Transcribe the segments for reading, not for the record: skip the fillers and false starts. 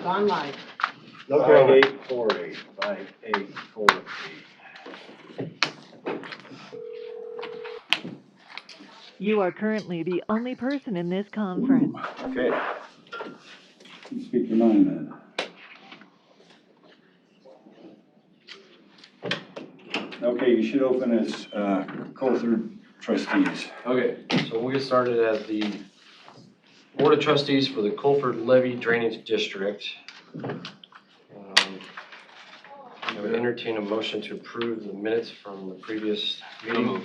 gone live. Okay. 5848, 5848. You are currently the only person in this conference. Okay. Speak your mind then. Okay, you should open as co-third trustees. Okay, so we'll get started as the Board of Trustees for the Colford Levy Drainage District. I would entertain a motion to approve the minutes from the previous meeting.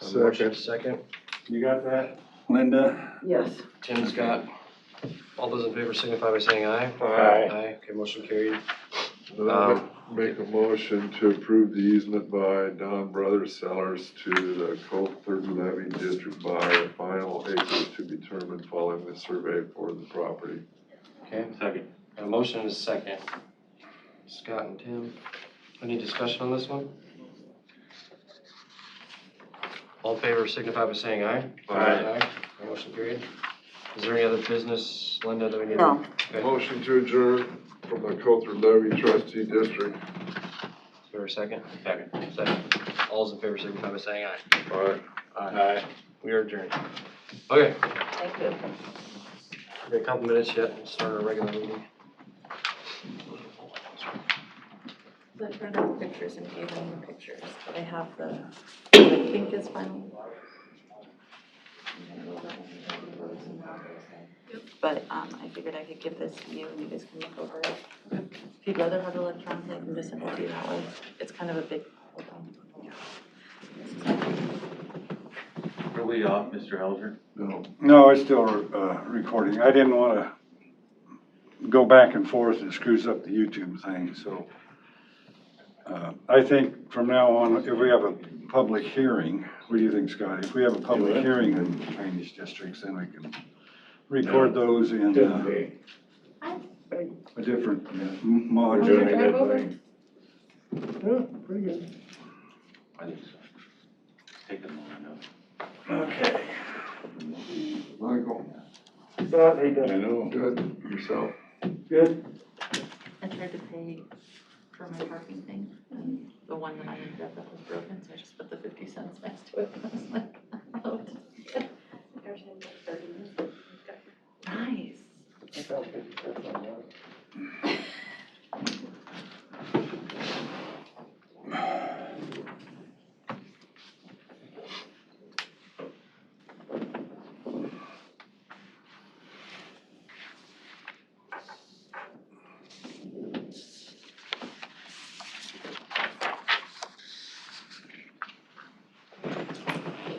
Second. You got that? Linda? Yes. Tim, Scott. All those in favor signify by saying aye. Aye. Okay, motion carried. Make a motion to approve the easement by Don Brothers Sellers to the Colford Levy District by final acres to be determined following the survey for the property. Okay. Second. A motion and a second. Scott and Tim. Any discussion on this one? All in favor signify by saying aye. Aye. Motion carried. Is there any other business, Linda, that we need? No. Okay. Motion to adjourn from the Colford Levy Trustee District. Is there a second? Second. All those in favor signify by saying aye. Aye. Aye. We are adjourned. Okay. Thank you. We got a couple minutes yet. We'll start our regular meeting. So I printed out the pictures and gave them the pictures, but I have the, what I think is final. But I figured I could give this to you and you guys can look over it. If you'd rather have it electronically, I can just send it to you that way. It's kind of a big, hold on. Are we off, Mr. Helger? No. No, it's still recording. I didn't want to go back and forth. It screws up the YouTube thing, so. I think from now on, if we have a public hearing, what do you think, Scotty? If we have a public hearing in drainage districts, then we can record those in a different module. Drive over. Pretty good. I think so. Take them long enough. Okay. Michael. I know. Good. Yourself. Good. I tried to pay for my parking thing, and the one that I ended up with was broken, so I just put the 50 cents next to it, and I was like, oh. Nice.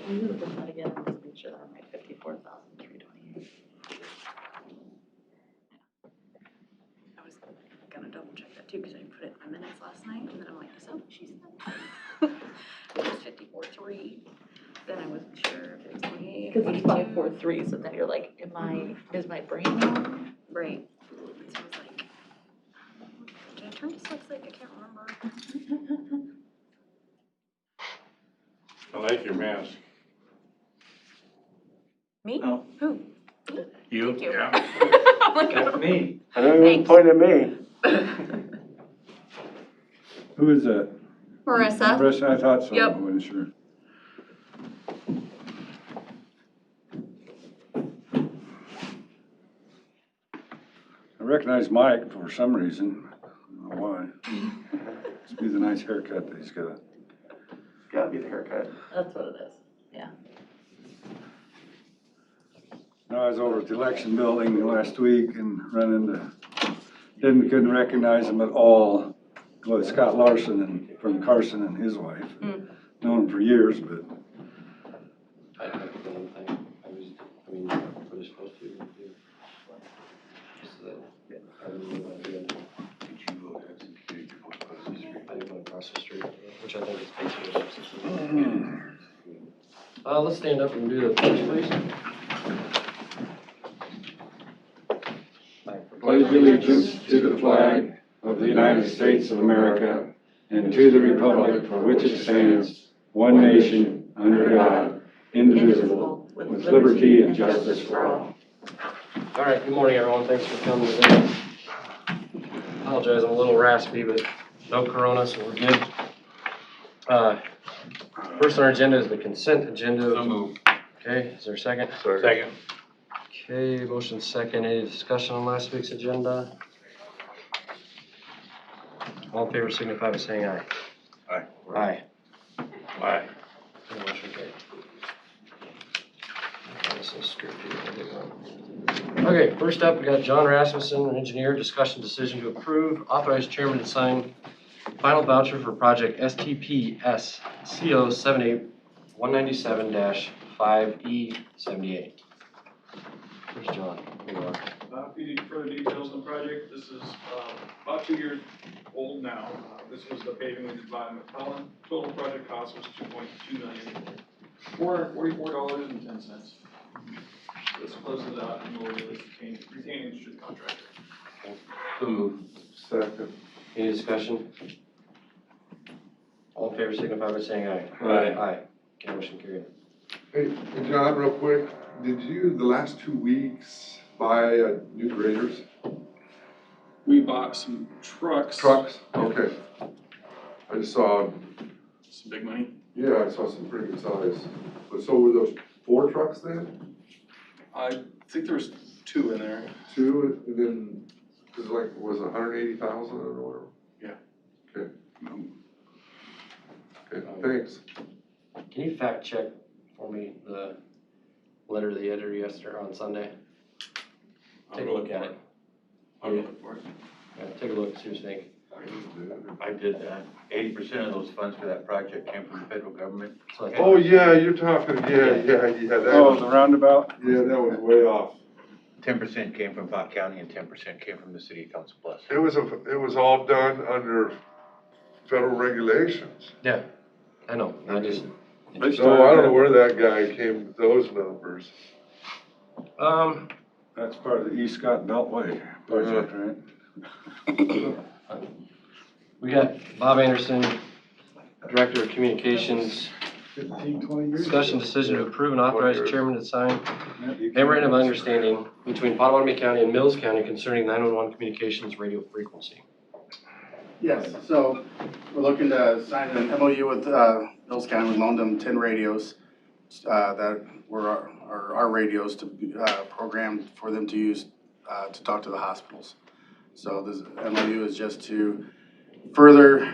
I'm gonna put that again and just make sure that I'm at 54,328. I was gonna double check that too, because I put it in my minutes last night, and then I'm like, so she said. It was 54.3, then I wasn't sure if it was 28, 85.43, so then you're like, is my brain wrong? Right. So I was like, did I turn dyslexic? I can't remember. I like your mask. Me? No. Who? You? Thank you. Yeah. I'm like, That's me. I don't even point at me. Who is that? Marissa. Marissa, I thought so. Yep. I wasn't sure. I recognize Mike for some reason. I don't know why. Must be the nice haircut that he's got. Gotta be the haircut. That's what it is, yeah. No, I was over at the election building last week and ran into, couldn't recognize him at all. Well, Scott Larson from Carson and his wife. Known him for years, but I haven't done anything. We're just supposed to. Just that. I did one across the street, which I think is basically. Let's stand up and do the pledge, please. pledge allegiance to the flag of the United States of America and to the republic for which it stands, one nation, under God, indivisible, with liberty and justice for all. All right, good morning, everyone. Thanks for coming today. apologize, I'm a little raspy, but no corona, so we're good. First on our agenda is the consent agenda. So moved. Okay, is there a second? Second. Okay, motion second. Any discussion on last week's agenda? All in favor signify by saying aye. Aye. Aye. Aye. Okay, motion carried. This is script here. I'll get one. Okay, first up, we got John Rasmussen, an engineer, discussion decision to approve, authorize chairman to sign final voucher for project STPS CO 78197-5E78. Where's John? Here you are. If you need further details on the project, this is about 2 years old now. This was the paving we did by McClellan. Total project cost was $2.2 million, $444.10. This closes out and we'll release the retaining to the contractor. So moved. Second. Any discussion? All in favor signify by saying aye. Aye. Aye. Okay, motion carried. Hey, John, real quick, did you, the last 2 weeks, buy new graders? We bought some trucks. Trucks? Okay. I just saw, Some big money. yeah, I saw some pretty good size. But so were those 4 trucks then? I think there was 2 in there. 2, and then, cause like, was it 180,000 or whatever? Yeah. Okay. Okay, thanks. Can you fact check for me the letter of the editor yesterday on Sunday? Take a look at it. I'll go look for it. Yeah, take a look, see what you think. I did that. 80% of those funds for that project came from the federal government. So I think- Oh, yeah, you're talking, yeah, that Oh, was, the roundabout? yeah, that was way off. 10% came from Pot County and 10% came from the city of Council Bluffs. It was all done under federal regulations. Yeah, I know, I just, They So I don't know started, where that guy came with those numbers. that's part of the East Scott Beltway project, right? we got Bob Anderson, Director of Communications, 15, 20 years. discussion decision to approve and authorize the chairman to sign Yeah, you can- memorandum of understanding between Potawatomi County and Mills County concerning 911 communications radio frequency. Yes, so we're looking to sign an MOU with Mills County. We loaned them 10 radios that were our radios to be programmed for them to use to talk to the hospitals. So this MOU is just to further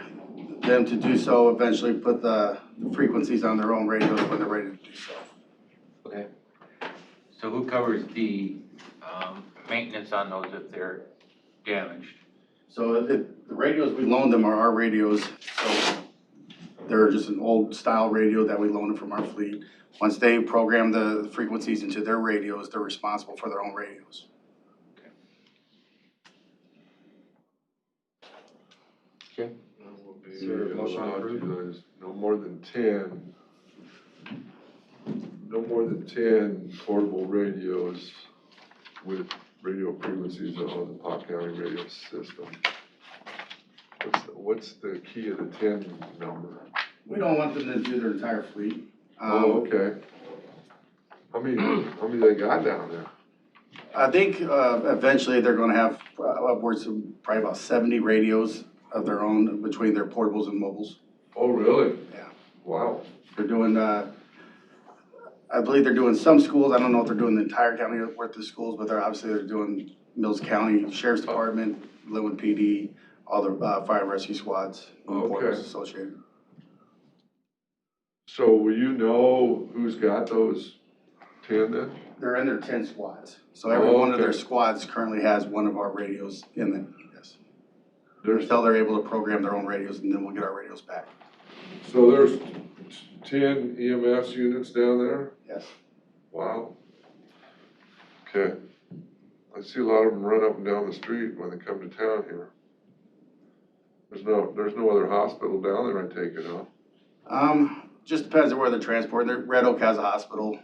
them to do so, eventually put the frequencies on their own radios when they're ready to do so. Okay, So who covers the maintenance on those if they're damaged? So the radios we loaned them are our radios, so they're just an old style radio that we loaned them from our fleet. Once they program the frequencies into their radios, they're responsible for their own radios. okay. Will Is there a be motion to allowed approve? to use no more than 10 portable radios with radio frequencies on the Pot County radio system. What's the key of the 10 number? We don't want them to do their entire fleet. Oh, okay. How many they got down there? I think eventually they're gonna have upwards of probably about 70 radios of their own between their portables and mobiles. Oh, really? Yeah. Wow. They're doing, I believe they're doing some schools. I don't know if they're doing the entire county worth of schools, but they're doing Mills County Sheriff's Department, Linwood PD, all the fire and rescue squads, and Okay. portables associated. So will you know who's got those 10 then? They're in their 10 squads. So every Oh, one of their okay. squads currently has one of our radios in them, yes. There's, Until they're able to program their own radios, and then we'll get our radios back. so there's 10 EMS units down there? Yes. Wow. Okay. I see a lot of them run up and down the street when they come to town here. There's no other hospital down there, I take it, huh? Just depends on where they're transported. Red Oak has a hospital.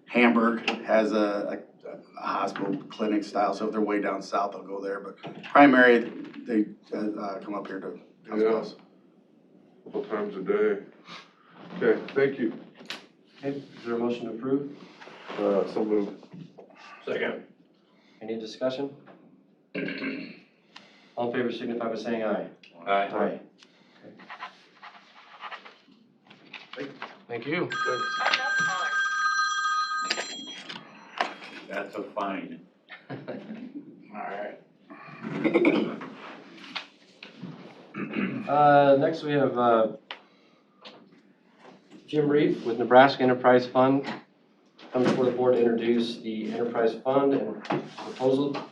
Hamburg has a hospital clinic style, so if they're way down south, they'll go there. But primary, they come up here to hospitals. A couple times a day. Okay, thank you. Okay, is there a motion to approve? So moved. Second. Any discussion? All in favor signify by saying aye. Aye. Thank you. That's a fine. Alright. Next we have, Jim Reef with Nebraska Enterprise Fund. Coming before the board to introduce the Enterprise Fund and proposal to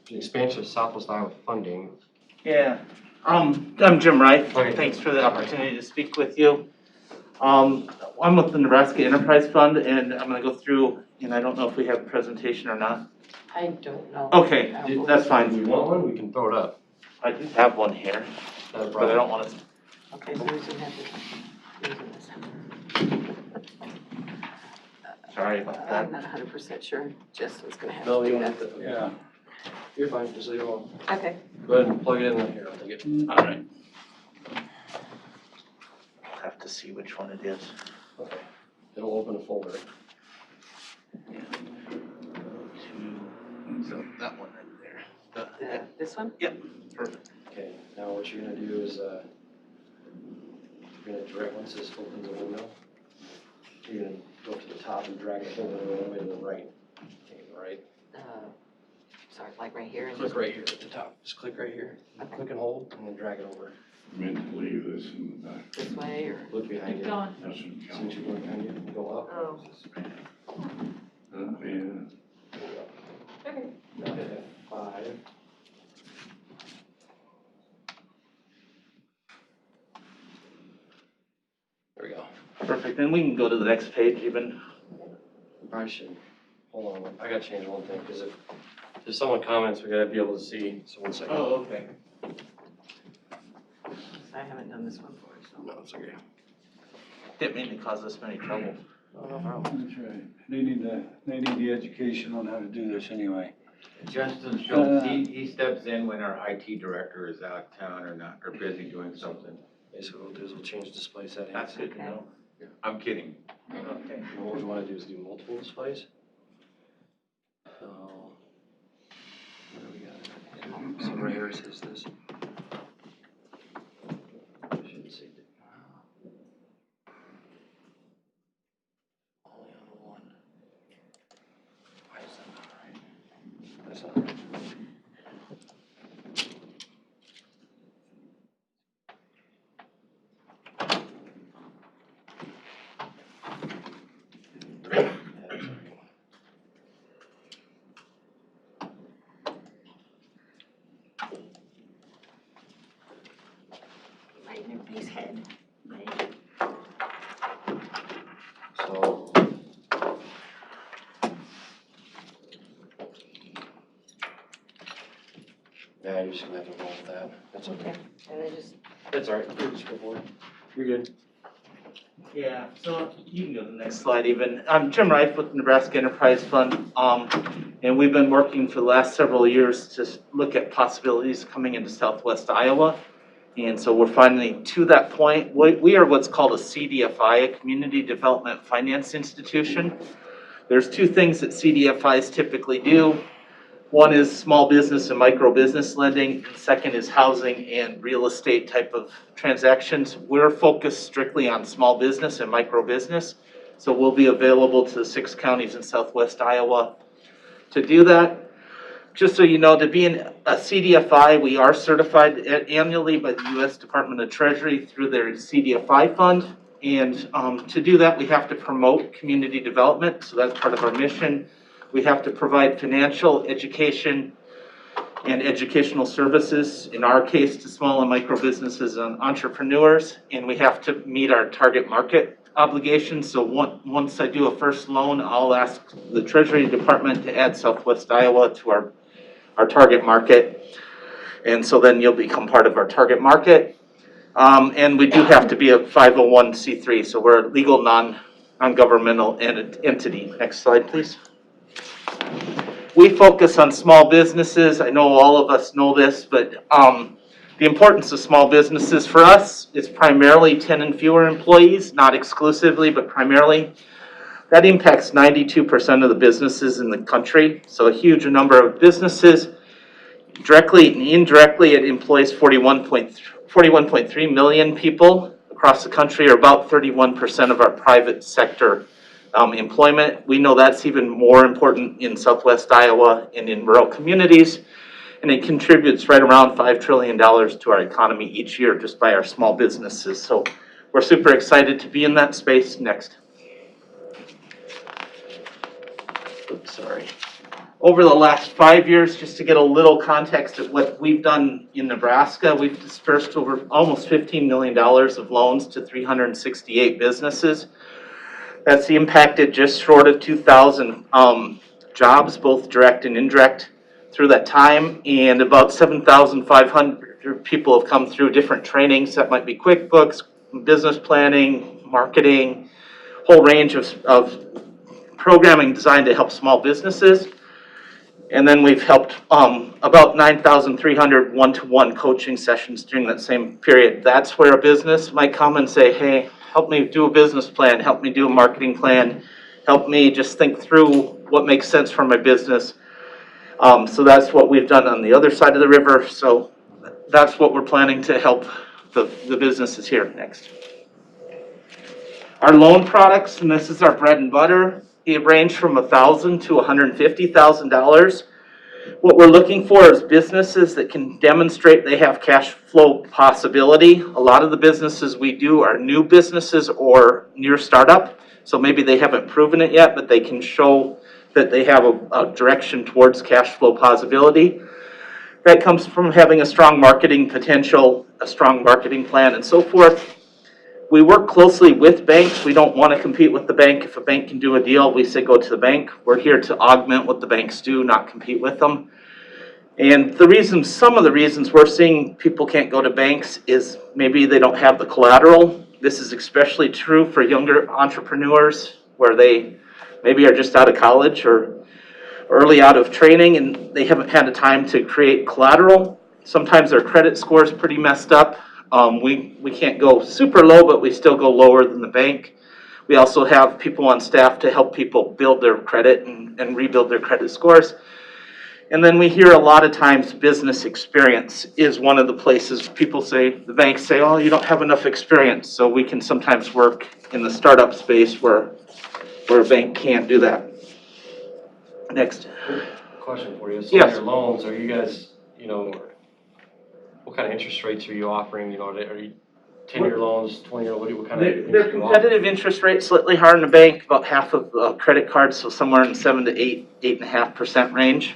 the expansion of Southwest Iowa funding. Yeah, I'm Jim Wright. Okay. Thanks for the opportunity to speak with you. I'm with the Nebraska Enterprise Fund, and I'm gonna go through, and I don't know if we have a presentation or not. I don't know. Okay, that's If fine. you want one, we can throw it up. I do have one here, Not a but I problem. don't want to. Okay, so who's gonna have this? Sorry about I'm that. not 100% sure. Jess was gonna have No, to you do don't that. have to. Yeah. You're fine, just leave it alone. Okay. Go ahead and plug it in here, I'll take it. All right. I'll have to see which one it is. Okay. It'll open a folder. So that one right there. This one? Perfect. Okay, now what you're gonna do is, you're gonna drag, once this opens a window, you're gonna go to the top and drag it over all the way to the right. Okay, right. Sorry, like right here? and Click right here at the top. Just click right here. Okay. Click and hold, and then drag it over. Meant to leave this in the back. This way or? Look behind you. going. Doesn't See what you look behind you, and go up. Oh. Yeah. Okay. Now hit F5. There we go. Perfect, and we can go to the next page even. Probably should, hold on, I gotta change one thing, because if someone comments, we gotta be able to see, so 1 second. Okay. I haven't done this one before, so. No, it's okay. Didn't mean to cause us any trouble. No, no problem. That's right. They need the education on how to do this anyway. Justin Schultz, he steps in when our IT director is out of town or not, or busy doing something. Basically, what we'll do is we'll change display settings. That's good to know. I'm kidding. Okay. And what we wanna do is do multiple displays. So, what do we got? So right here it says this. Should see it. Only on one. Why is that not right? That's not right. Yeah, that's right. Right in everybody's head. Right. So. Yeah, you're just gonna have to roll with that. That's okay. And I just, That's all right. You just go for it. You're good. Yeah, so you can go to the next slide even. I'm Jim Reif with Nebraska Enterprise Fund, and we've been working for the last several years to look at possibilities coming into southwest Iowa. And so we're finally to that point. We are what's called a CDFI, a Community Development Finance Institution. There's two things that CDFIs typically do. One is small business and micro business lending, and second is housing and real estate type of transactions. We're focused strictly on small business and micro business, so we'll be available to the 6 counties in southwest Iowa to do that. Just so you know, to be a CDFI, we are certified annually by the U.S. Department of Treasury through their CDFI fund. And to do that, we have to promote community development, so that's part of our mission. We have to provide financial, education, and educational services, in our case, to small and micro businesses and entrepreneurs. And we have to meet our target market obligations. So once I do a first loan, I'll ask the Treasury Department to add Southwest Iowa to our target market. And so then you'll become part of our target market. And we do have to be a 501c3, so we're a legal non-governmental entity. Next slide, please. We focus on small businesses. I know all of us know this, but the importance of small businesses for us is primarily 10 and fewer employees, not exclusively, but primarily. That impacts 92% of the businesses in the country, so a huge number of businesses. Directly and indirectly, it employs 41.3 million people across the country, or about 31% of our private sector employment. We know that's even more important in southwest Iowa and in rural communities, and it contributes right around $5 trillion to our economy each year just by our small businesses. So we're super excited to be in that space. Next. Oops, sorry. Over the last 5 years, just to get a little context of what we've done in Nebraska, we've dispersed over almost $15 million of loans to 368 businesses. That's impacted just short of 2,000 jobs, both direct and indirect, through that time, and about 7,500 people have come through different trainings. That might be QuickBooks, business planning, marketing, whole range of programming designed to help small businesses. And then we've helped about 9,300 one-to-one coaching sessions during that same period. That's where a business might come and say, hey, help me do a business plan, help me do a marketing plan, help me just think through what makes sense for my business. So that's what we've done on the other side of the river. So that's what we're planning to help the businesses here. Next. Our loan products, and this is our bread and butter, it range from $1,000 to $150,000. What we're looking for is businesses that can demonstrate they have cash flow possibility. A lot of the businesses we do are new businesses or near startup. So maybe they haven't proven it yet, but they can show that they have a direction towards cash flow possibility. That comes from having a strong marketing potential, a strong marketing plan, and so forth. We work closely with banks. We don't want to compete with the bank. If a bank can do a deal, we say go to the bank. We're here to augment what the banks do, not compete with them. And some of the reasons we're seeing people can't go to banks is maybe they don't have the collateral. This is especially true for younger entrepreneurs where they maybe are just out of college or early out of training and they haven't had the time to create collateral. Sometimes their credit score is pretty messed up. We can't go super low, but we still go lower than the bank. We also have people on staff to help people build their credit and rebuild their credit scores. And then we hear a lot of times business experience is one of the places people say, the banks say, oh, you don't have enough experience. So we can sometimes work in the startup space where a bank can't do that. Next. Question for you. So Yes. your loans, are you guys, what kind of interest rates are you offering? Are you 10-year loans, 20-year, what kind of? They're competitive interest rates, slightly higher in the bank, about half of credit cards, so somewhere in the 7 to 8.5% range.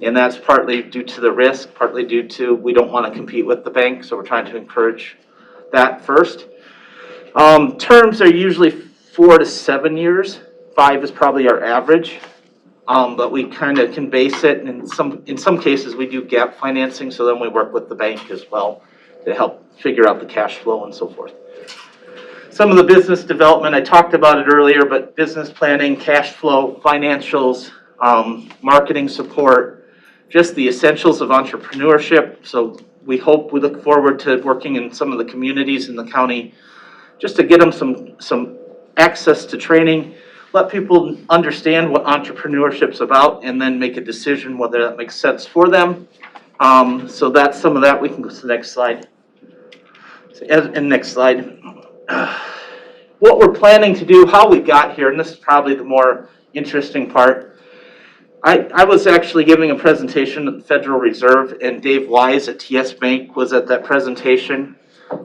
And that's partly due to the risk, partly due to we don't want to compete with the bank, so we're trying to encourage that first. Terms are usually 4 to 7 years. 5 is probably our average. But we kind of can base it, and in some cases we do gap financing, so then we work with the bank as well to help figure out the cash flow and so forth. Some of the business development, I talked about it earlier, but business planning, cash flow, financials, marketing support, just the essentials of entrepreneurship. So we look forward to working in some of the communities in the county just to get them some access to training. Let people understand what entrepreneurship's about and then make a decision whether that makes sense for them. So that's some of that. We can go to the next slide. And next slide. What we're planning to do, how we got here, and this is probably the more interesting part. I was actually giving a presentation at the Federal Reserve, and Dave Wise at TS Bank was at that presentation.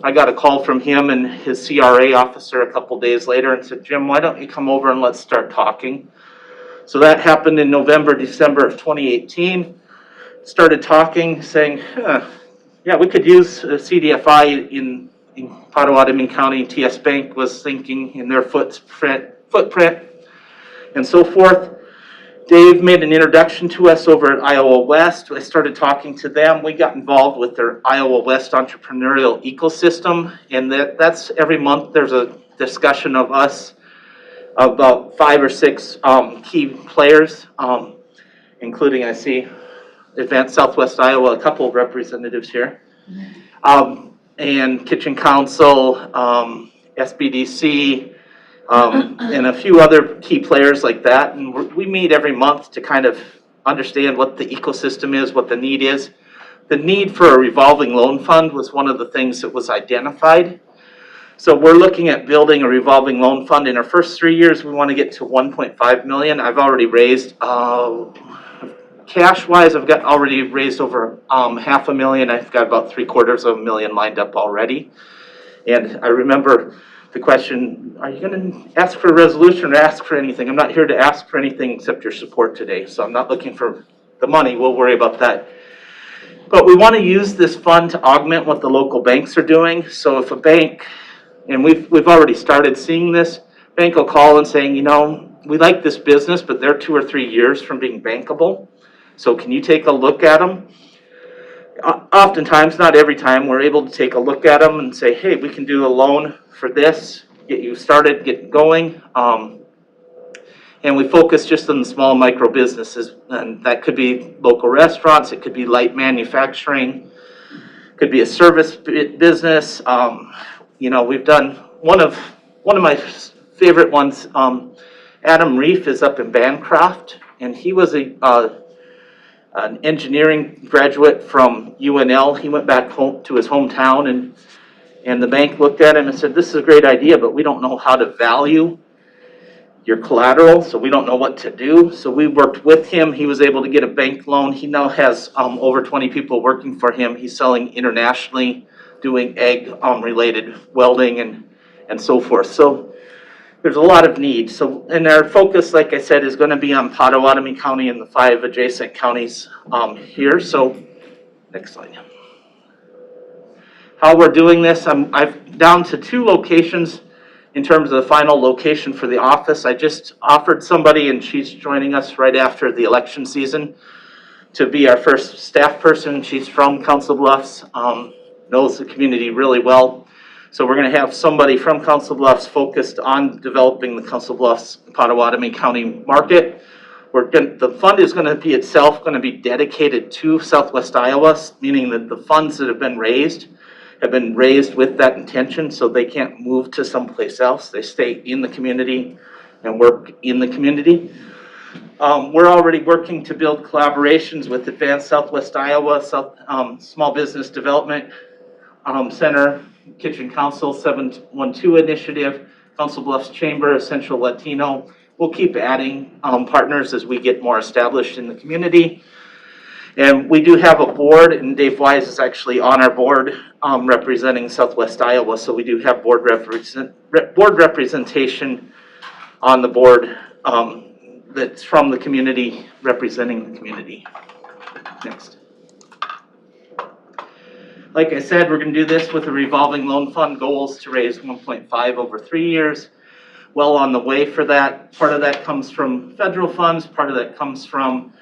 I got a call from him and his CRA officer a couple days later and said, Jim, why don't you come over and let's start talking? So that happened in November, December of 2018. Started talking, saying, yeah, we could use CDFI in Potawatomi County. TS Bank was thinking in their footprint and so forth. Dave made an introduction to us over at Iowa West. I started talking to them. We got involved with their Iowa West entrepreneurial ecosystem, and that's every month there's a discussion of us, about 5 or 6 key players, including, I see, Advanced Southwest Iowa, a couple of representatives here, and Kitchen Council, SBDC, and a few other key players like that. And we meet every month to kind of understand what the ecosystem is, what the need is. the need for a revolving loan fund was one of the things that was identified. So we're looking at building a revolving loan fund. In our first 3 years, we want to get to 1.5 million. I've already raised, cash-wise, I've already raised over $500,000. I've got about $750,000 lined up already. And I remember the question, are you going to ask for a resolution or ask for anything? I'm not here to ask for anything except your support today. So I'm not looking for the money. We'll worry about that. But we want to use this fund to augment what the local banks are doing. So if a bank, and we've already started seeing this, bank will call and saying, you know, we like this business, but they're 2 or 3 years from being bankable. So can you take a look at them? Oftentimes, not every time, we're able to take a look at them and say, hey, we can do a loan for this, get you started, get going. And we focus just on the small micro businesses, and that could be local restaurants, it could be light manufacturing, could be a service business. You know, we've done one of my favorite ones. Adam Reef is up in Bancroft, and he was an engineering graduate from UNL. He went back home to his hometown, and the bank looked at him and said, this is a great idea, but we don't know how to value your collateral, so we don't know what to do. So we worked with him. He was able to get a bank loan. He now has over 20 people working for him. He's selling internationally, doing egg related welding and so forth. So there's a lot of need. So, and our focus, like I said, is going to be on Potawatomi County and the 5 adjacent counties here. So next slide. How we're doing this, I've down to 2 locations in terms of the final location for the office. I just offered somebody, and she's joining us right after the election season, to be our first staff person. She's from Council Bluffs, knows the community really well. So we're going to have somebody from Council Bluffs focused on developing the Council Bluffs Potawatomi County market. The fund is going to be itself going to be dedicated to Southwest Iowa, meaning that the funds that have been raised with that intention, so they can't move to someplace else. They stay in the community and work in the community. We're already working to build collaborations with Advanced Southwest Iowa, Small Business Development Center, Kitchen Council 712 Initiative, Council Bluffs Chamber, Essential Latino. We'll keep adding partners as we get more established in the community. And we do have a board, and Dave Wise is actually on our board representing Southwest Iowa. So we do have board representation on the board that's from the community, representing the community. Next. Like I said, we're going to do this with a revolving loan fund. Goals to raise 1.5 over 3 years. Well on the way for that. Part of that comes from federal funds. Part of that comes from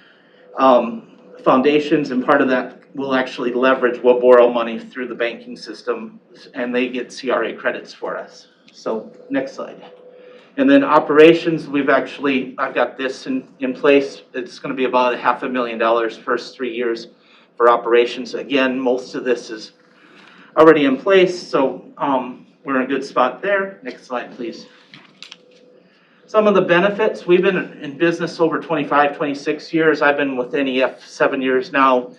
foundations, and part of that will actually leverage, we'll borrow money through the banking system, and they get CRA credits for us. So next slide. And then operations, I've got this in place. It's going to be about $500,000 first 3 years for operations. Again, most of this is already in place, so we're in a good spot there. Next slide, please. Some of the benefits, we've been in business over 25, 26 years. I've been with NEF 7 years now.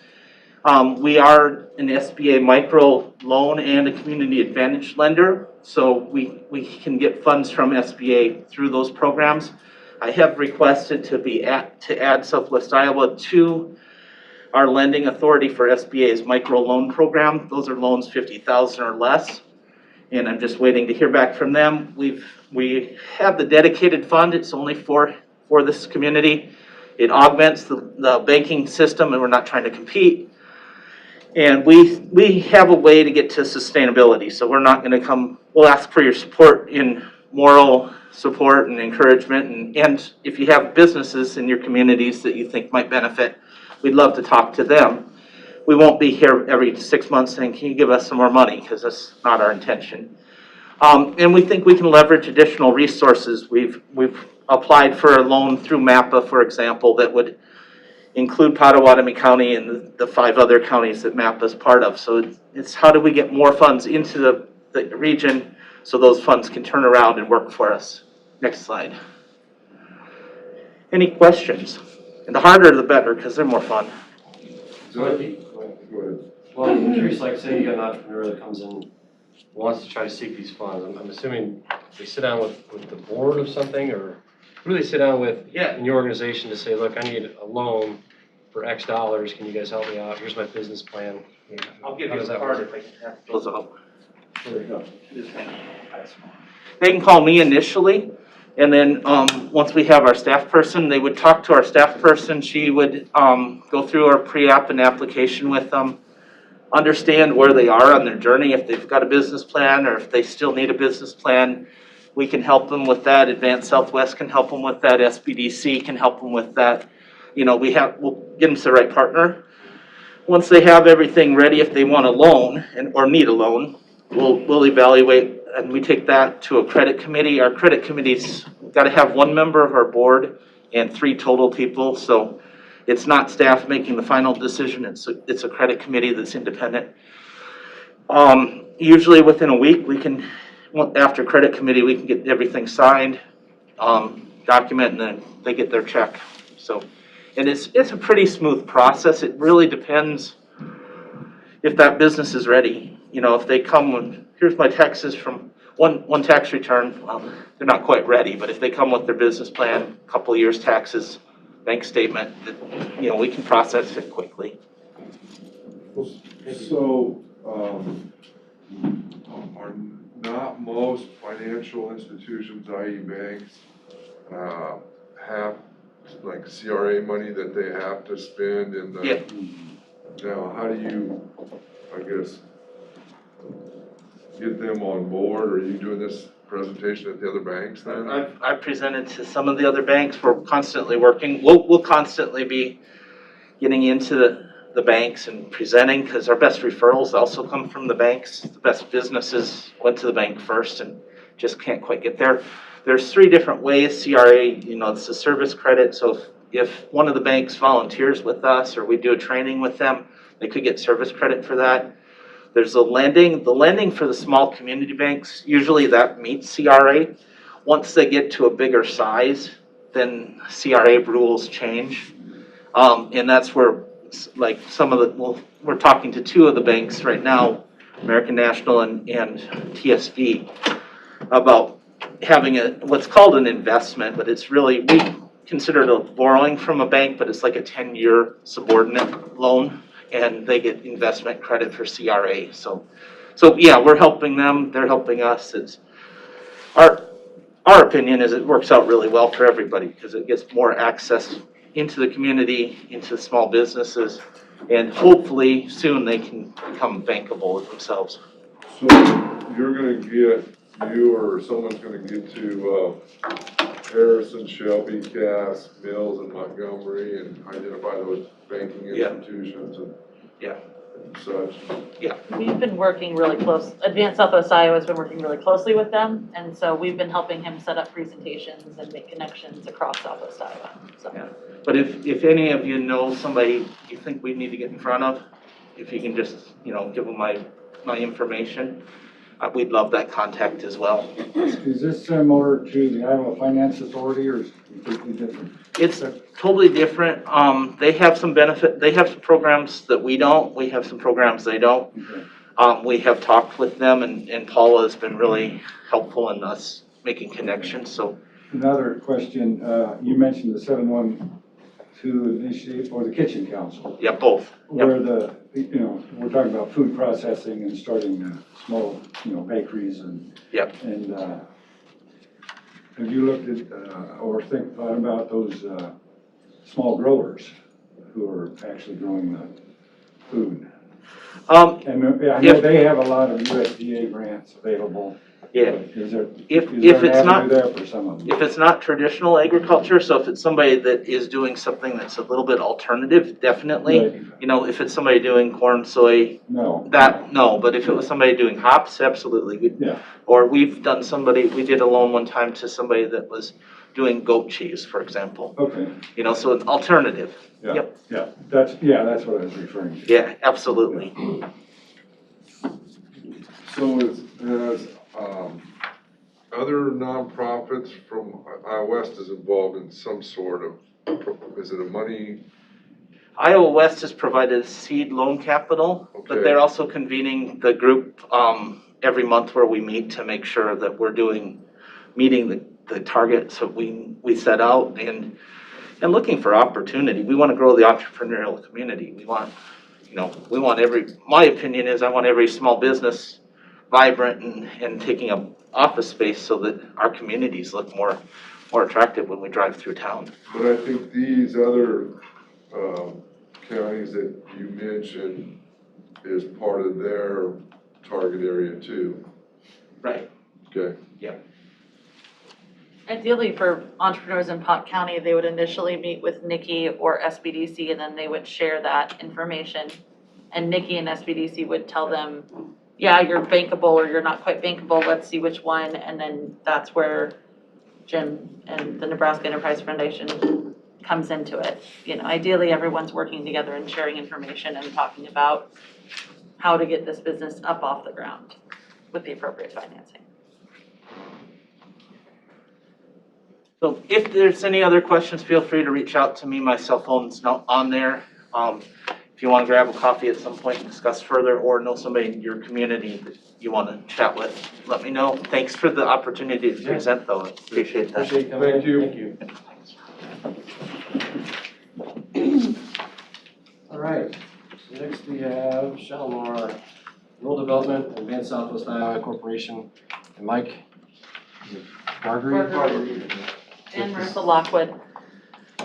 We are an SBA micro loan and a community advantage lender. So we can get funds from SBA through those programs. I have requested to add Southwest Iowa to our lending authority for SBA's micro loan program. Those are loans $50,000 or less. And I'm just waiting to hear back from them. We have the dedicated fund. It's only for this community. It augments the banking system, and we're not trying to compete. And we have a way to get to sustainability. So we're not going to we'll ask for your support in moral support and encouragement. And if you have businesses in your communities that you think might benefit, we'd love to talk to them. We won't be here every 6 months saying, can you give us some more money? Because that's not our intention. And we think we can leverage additional resources. We've applied for a loan through MAPA, for example, that would include Potawatomi County and the 5 other counties that MAPA is part of. So it's how do we get more funds into the region so those funds can turn around and work for us. Next slide. Any questions? And the harder the better, because they're more fun. So Go ahead. Well, I'm curious, like, say you got an entrepreneur that comes in, wants to try to seek these funds. I'm assuming they sit down with the board of something, or who do they sit down with Yeah. in your organization to say, look, I need a loan for X dollars, can you guys help me out? Here's my business plan. I'll give How you does a that card work? if I can have those out. There you go. They can call me initially, and then, once we have our staff person, they would talk to our staff person. She would, go through our pre-app and application with them, understand where they are on their journey, if they've got a business plan, or if they still need a business plan. We can help them with that. Advanced Southwest can help them with that. SBDC can help them with that. We'll get them to the right partner. Once they have everything ready, if they want a loan or need a loan, we'll evaluate, and we take that to a credit committee. Our credit committee's got to have one member of our board and 3 total people, so it's not staff making the final decision. It's a credit committee that's independent. Usually within a week, after credit committee, we can get everything signed, document, and then they get their check. So, and it's a pretty smooth process. It really depends if that business is ready. If they come with, here's my taxes from one tax return, well, they're not quite ready, but if they come with their business plan, couple of years taxes, bank statement, we can process it quickly. So, are not most financial institutions, i.e. banks, have like CRA money that they have to spend in the? Yeah. Now, how do you, I guess, get them on board? Are you doing this presentation at the other banks then? I've presented to some of the other banks. We're constantly working. We'll constantly be getting into the banks and presenting, because our best referrals also come from the banks. The best businesses went to the bank first and just can't quite get there. There's 3 different ways. CRA, it's a service credit. So if one of the banks volunteers with us or we do a training with them, they could get service credit for that. There's the lending for the small community banks. Usually that meets CRA. Once they get to a bigger size, then CRA rules change. And that's where, like, we're talking to 2 of the banks right now, American National and TSB, about having what's called an investment, but it's really, we consider it a borrowing from a bank, but it's like a 10-year subordinate loan, and they get investment credit for CRA. So yeah, we're helping them, they're helping us. It's our opinion is it works out really well for everybody, because it gets more access into the community, into small businesses, and hopefully soon they can become bankable themselves. So you're gonna you or someone's gonna get to Harrison, Shelby, Cass, Mills, and Montgomery and identify those banking institutions and such. We've been working really close, Advanced Southwest Iowa has been working really closely with them, and so we've been helping him set up presentations and make connections across Southwest Iowa, so. Yeah. But if any of you know somebody you think we need to get in front of, if you can just, give them my information, we'd love that contact as well. Is this similar to the Iowa Finance Authority, or is it completely different? It's totally different. They have some programs that we don't. We have some programs they don't. Okay. We have talked with them, and Paula has been really helpful in us making connections, so. Another question, you mentioned the 712 initiative, or the Kitchen Council. Yeah, both. Yep. Where we're talking about food processing and starting small, bakeries and. Yep. And have you looked at, or thought about those small growers who are actually growing the food? And I know they have a lot of USDA grants available. Yeah. Is there If an it's not, avenue there for some of them? if it's not traditional agriculture, so if it's somebody that is doing something that's a little bit alternative, definitely. Right. If it's somebody doing corn, soy, No. no, but if it was somebody doing hops, absolutely. Yeah. Or we did a loan one time to somebody that was doing goat cheese, for example. Okay. So it's alternative. Yeah. Yep. Yeah. That's what I was referring to. Yeah, absolutely. So has other nonprofits from Iowa West is involved in some sort of, is it a money Iowa West has provided seed loan capital, but Okay. they're also convening the group every month where we meet to make sure that we're meeting the targets that we set out and looking for opportunity. We want to grow the entrepreneurial community. We want my opinion is I want every small business vibrant and taking up office space so that our communities look more attractive when we drive through town. But I think these other counties that you mentioned is part of their target area too. Right. Okay. Ideally, for entrepreneurs in Pot County, they would initially meet with Nikki or SBDC, and then they would share that information. And Nikki and SBDC would tell them, yeah, you're bankable or you're not quite bankable, let's see which one. And then that's where Jim and the Nebraska Enterprise Foundation comes into it. Ideally, everyone's working together and sharing information and talking about how to get this business up off the ground with the appropriate financing. So if there's any other questions, feel free to reach out to me. My cell phone's not on there. If you want to grab a coffee at some point and discuss further, or know somebody in your community that you want to chat with, let me know. Thanks for the opportunity to present, though. Appreciate that. Appreciate you coming in. Thank you. Thank you. All right, next we have Shalimar Rural Development, Advanced Southwest Iowa Corporation, and Mike Marguerite. And Martha Lockwood.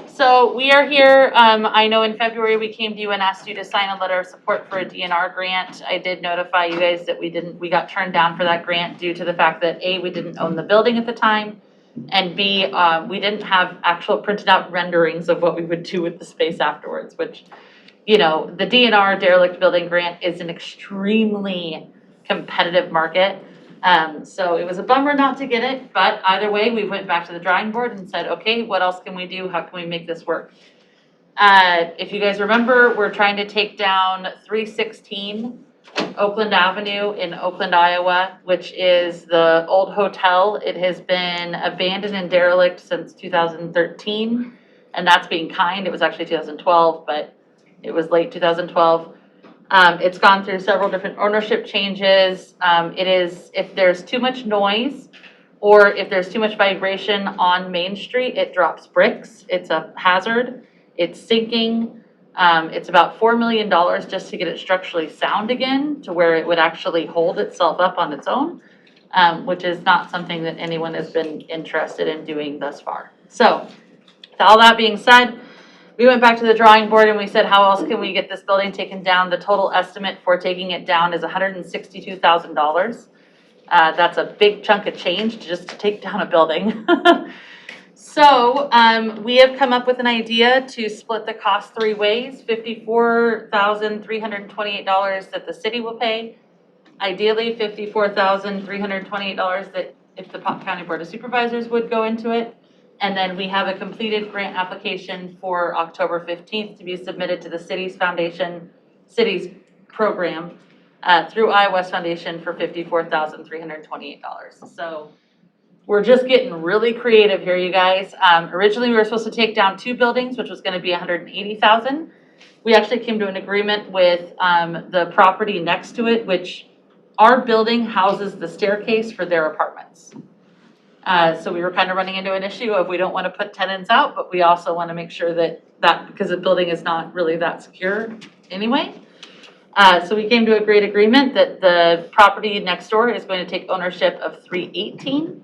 So we are here, I know in February we came to you and asked you to sign a letter of support for a DNR grant. I did notify you guys that we got turned down for that grant due to the fact that A, we didn't own the building at the time, and B, we didn't have actual printed out renderings of what we would do with the space afterwards, which, the DNR derelict building grant is an extremely competitive market. So it was a bummer not to get it, but either way, we went back to the drawing board and said, okay, what else can we do? How can we make this work? If you guys remember, we're trying to take down 316 Oakland Avenue in Oakland, Iowa, which is the old hotel. It has been abandoned and derelict since 2013, and that's being kind. It was actually 2012, but it was late 2012. It's gone through several different ownership changes. If there's too much noise or if there's too much vibration on Main Street, it drops bricks. It's a hazard. It's sinking. It's about $4 million just to get it structurally sound again to where it would actually hold itself up on its own, which is not something that anyone has been interested in doing thus far. So, with all that being said, we went back to the drawing board and we said, how else can we get this building taken down? The total estimate for taking it down is $162,000. That's a big chunk of change just to take down a building. So we have come up with an idea to split the cost three ways: $54,328 that the city will pay, ideally $54,328 that if the Pot County Board of Supervisors would go into it. And then we have a completed grant application for October 15th to be submitted to the city's program through Iowa West Foundation for $54,328. So we're just getting really creative here, you guys. Originally, we were supposed to take down two buildings, which was going to be $180,000. We actually came to an agreement with the property next to it, which our building houses the staircase for their apartments. So we were kind of running into an issue of we don't want to put tenants out, but we also want to make sure that because the building is not really that secure anyway. So we came to a great agreement that the property next door is going to take ownership of 318,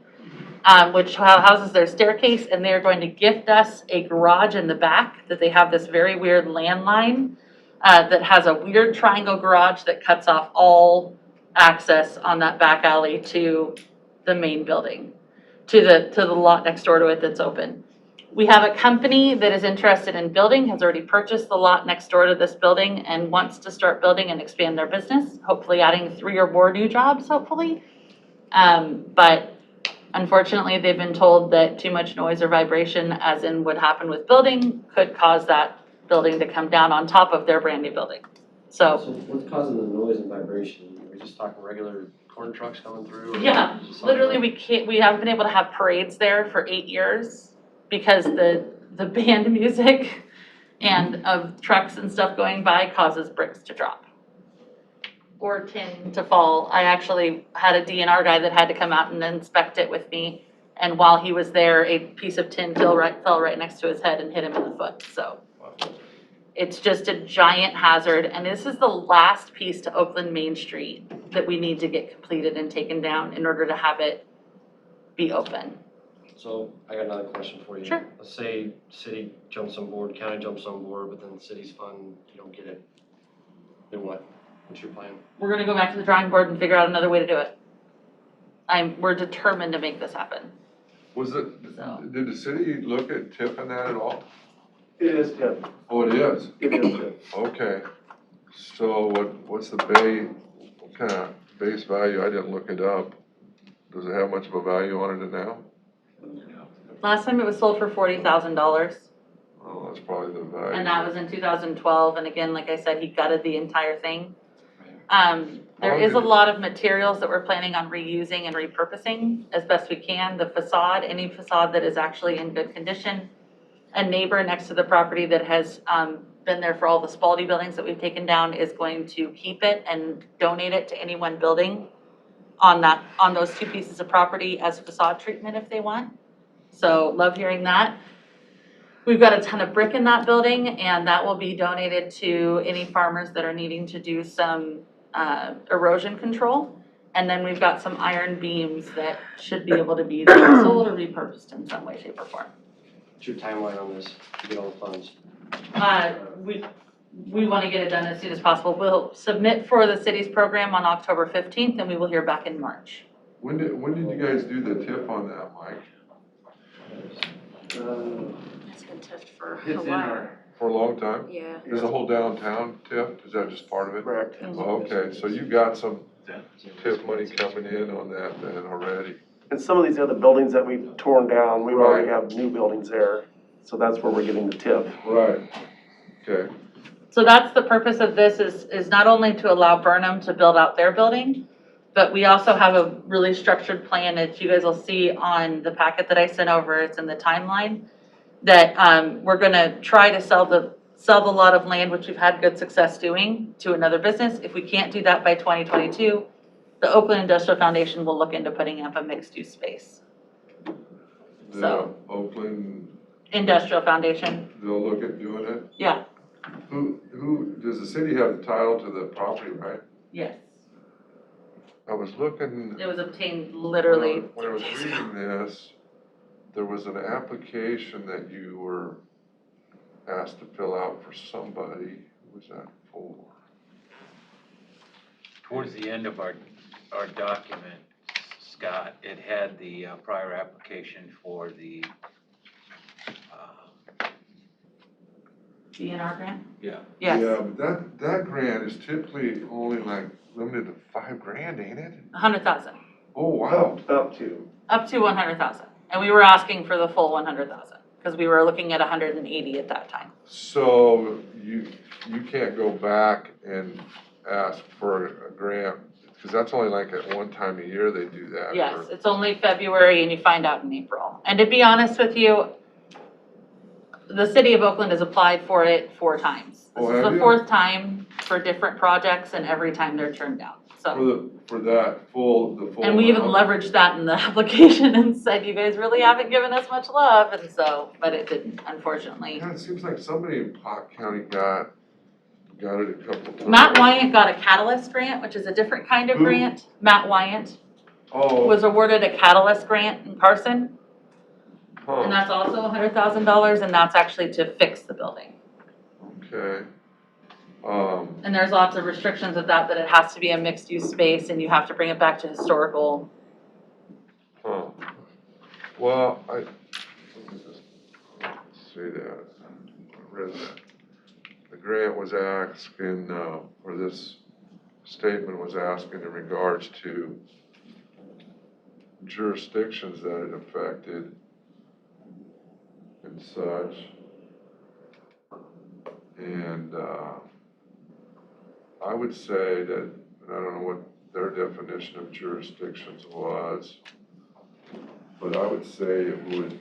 which houses their staircase, and they're going to gift us a garage in the back that they have this very weird landline that has a weird triangle garage that cuts off all access on that back alley to the main building. To the lot next door to it that's open. We have a company that is interested in building, has already purchased the lot next door to this building and wants to start building and expand their business, hopefully adding 3 or more new jobs, hopefully. But unfortunately, they've been told that too much noise or vibration, as in would happen with building, could cause that building to come down on top of their brand new building. So what's causing the noise and vibration? Are we just talking regular corn trucks coming through? Or yeah, literally we haven't been able to have parades there for 8 years because the band music and of trucks and stuff going by causes bricks to drop. Or tin to fall. I actually had a DNR guy that had to come out and inspect it with me. And while he was there, a piece of tin fell right next to his head and hit him in the foot, so. It's just a giant hazard, and this is the last piece to Oakland Main Street that we need to get completed and taken down in order to have it be open. So I got another question for you. Sure. Let's say city jumps on board, county jumps on board, but then the city's fund, you don't get it. Then what? What's your plan? We're gonna go back to the drawing board and figure out another way to do it. We're determined to make this happen. Was it, So. did the city look at tipping that at all? It is TIF. Oh, it is? It is TIF. Okay. So what's the what kind of base value? I didn't look it up. Does it have much of a value on it now? Last time it was sold for $40,000, Oh, that's probably the value. and that was in 2012, and again, like I said, he gutted the entire thing. There is a lot of materials that we're planning on reusing and repurposing as best we can. The facade, any facade that is actually in good condition. A neighbor next to the property that has been there for all the Spalding buildings that we've taken down is going to keep it and donate it to any one building on those two pieces of property as facade treatment if they want. So love hearing that. We've got a ton of brick in that building, and that will be donated to any farmers that are needing to do some erosion control. And then we've got some iron beams that should be able to be either sold or repurposed in some way, shape, or form. What's your timeline on this to get all the funds? We want to get it done as soon as possible. We'll submit for the city's program on October 15th, and we will hear back in March. When did you guys do the tip on that, Mike? It's been touched for a It's in while. our, For a long time? Yeah. Is the whole downtown tip? Is that just part of it? correct. Oh, okay, so you got some tip money coming in on that then already? And some of these other buildings that we've torn down, we already Right. have new buildings there. So that's where we're getting the TIF. Right. Okay. So that's the purpose of this is not only to allow Burnham to build out their building, but we also have a really structured plan that you guys will see on the packet that I sent over. It's in the timeline that we're gonna try to sell the lot of land, which we've had good success doing, to another business. If we can't do that by 2022, the Oakland Industrial Foundation will look into putting up a mixed-use space. The So- Oakland, Industrial Foundation, they'll look at doing it? yeah, Does the city have the title to the property, right? yes. I was looking. It was obtained literally When I was 3 days ago. reading this, there was an application that you were asked to fill out for somebody. Who was that for? Towards the end of our document, Scott, it had the prior application for the, DNR grant? yeah. Yes, Yeah, but that grant is typically only like limited to $5,000, ain't it? 100,000, Oh, wow. Up to. up to 100,000. And we were asking for the full 100,000, because we were looking at 180 at that time. So you can't go back and ask for a grant, because that's only like at one time a year they do that. Yes, it's only February and you find out in April. And to be honest with you, the city of Oakland has applied for it 4 times. Oh, This is have the you? 4th time for different projects, and every time they're turned down, so. For the full. And we even amount? leveraged that in the application and said, you guys really haven't given us much love, and so, but it didn't, unfortunately. Yeah, it seems like somebody in Pot County got it a couple times. Matt Wyant got a Catalyst grant, which is a different kind of Who? grant. Matt Wyant Oh, was awarded a Catalyst grant in Carson, and huh, that's also $100,000, and that's actually to fix the building. okay. And there's lots of restrictions with that it has to be a mixed-use space, and you have to bring it back to historical. Huh. Well, let me just see that, I read that. The grant was asking, or this statement was asking in regards to jurisdictions that it affected and such. And, I would say that, and I don't know what their definition of jurisdictions was, but I would say it would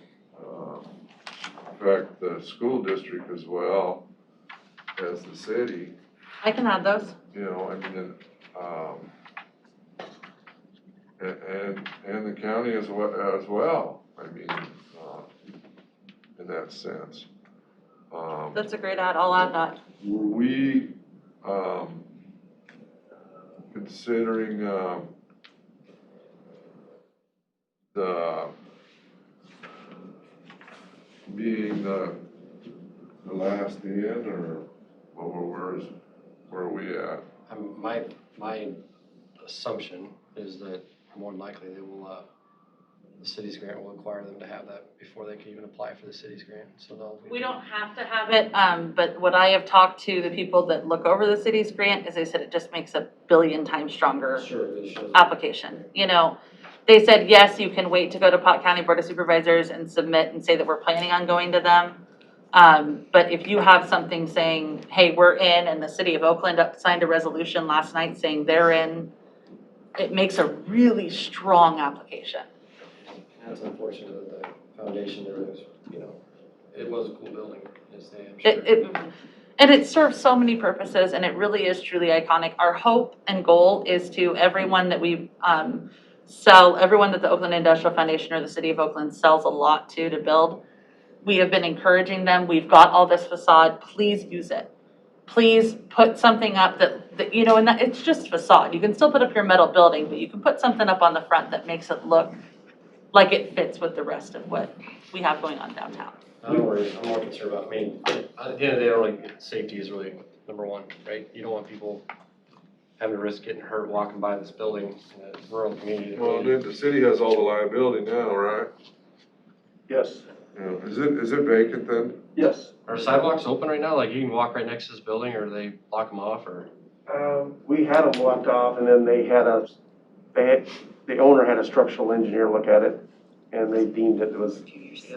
affect the school district as well. as the city, I can add those. you know, I mean, and the county as well, I mean, in that sense. That's a great add, I'll add that. Were we, considering, the, being the last in, or, where are we at? My assumption is that more than likely they will, the city's grant will require them to have that before they can even apply for the city's grant, so they'll. We don't have to have it, but what I have talked to the people that look over the city's grant is they said it just makes a billion times stronger Sure, it shows. application. You know, they said, yes, you can wait to go to Pot County Board of Supervisors and submit and say that we're planning on going to them. But if you have something saying, hey, we're in, and the city of Oakland signed a resolution last night saying they're in, it makes a really strong application. That's unfortunate that the foundation there is, you know, it was a cool building, I'm sure. And it serves so many purposes, and it really is truly iconic. Our hope and goal is to everyone that we sell, everyone that the Oakland Industrial Foundation or the City of Oakland sells a lot to build. We have been encouraging them. We've got all this facade. Please use it. Please put something up that you know, and that, it's just facade. You can still put up your metal building, but you can put something up on the front that makes it look like it fits with the rest of what we have going on downtown. Don't worry, I'm more concerned about, I mean, at the end of the day, really, safety is really number one, right? You don't want people having to risk getting hurt walking by this building in a rural community. Well, then the city has all the liability now, right? Yes, Yeah, is it vacant then? yes. Are sidewalks open right now? Like you can walk right next to this building, or do they block them off, or? We had them blocked off, and then the owner had a structural engineer look at it, and they deemed it was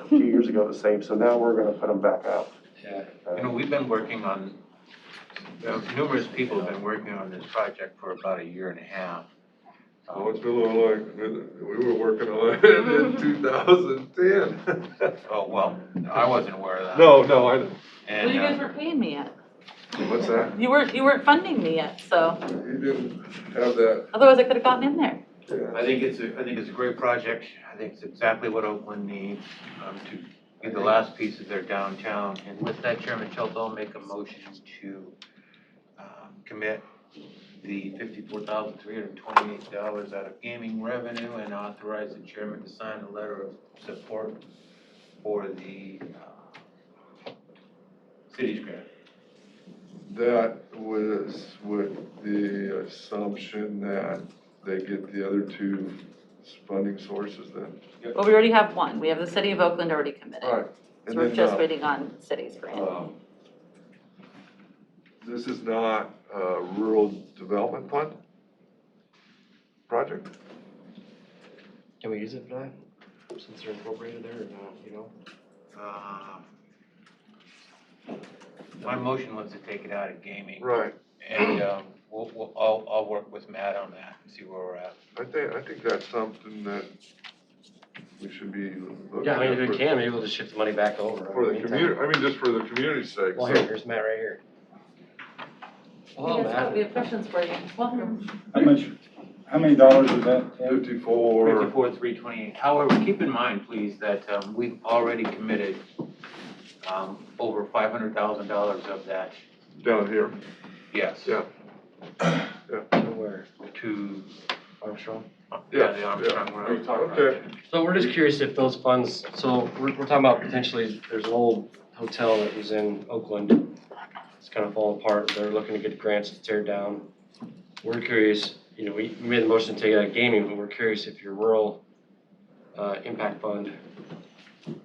2 years ago to save, so now we're gonna put them back out. Yeah. You know, we've been working on, numerous people have been working on this project for about a year and a half. Oh, it's been a little like, we were working on it in 2010. Oh, well, I wasn't aware of that. No, I didn't. Well, And, you guys weren't paying me yet. What's that? You weren't funding me yet, so You didn't have that, otherwise I could have gotten in there. I think it's a great project. I think it's exactly what Oakland needs, to be the last piece of their downtown. And with that, Chairman Schultz, I'll make a motion to, commit the $54,328 out of gaming revenue and authorize the chairman to sign a letter of support for the, city's grant. that was with the assumption that they get the other two funding sources then? Well, we already have one. We have the City of Oakland already committed. All right. So And we're then, just waiting on city's grant. this is not a rural development fund project? Can we use it for that, since they're incorporated there, or not, you know? My motion was to take it out of gaming. Right. And, I'll work with Matt on that and see where we're at. I think that's something that we should be looking Yeah, I mean, at if we can, maybe we'll just shift the money back over. for the Meantime. community, I mean, just for the community's sake. Well, so- here's Matt right here. Well, You guys have- we Matt, have questions for you. Welcome. How many dollars is that? 54, 54,328. However, keep in mind, please, that, we've already committed, over $500,000 of that, down here, yes. yeah. where? To, Armstrong? yeah, the Armstrong Road. Okay. So we're just curious if those funds, so we're talking about potentially, there's an old hotel that was in Oakland. It's kind of falling apart. They're looking to get grants to tear it down. We're curious, you know, we made the motion to take it out of gaming, but we're curious if your rural impact fund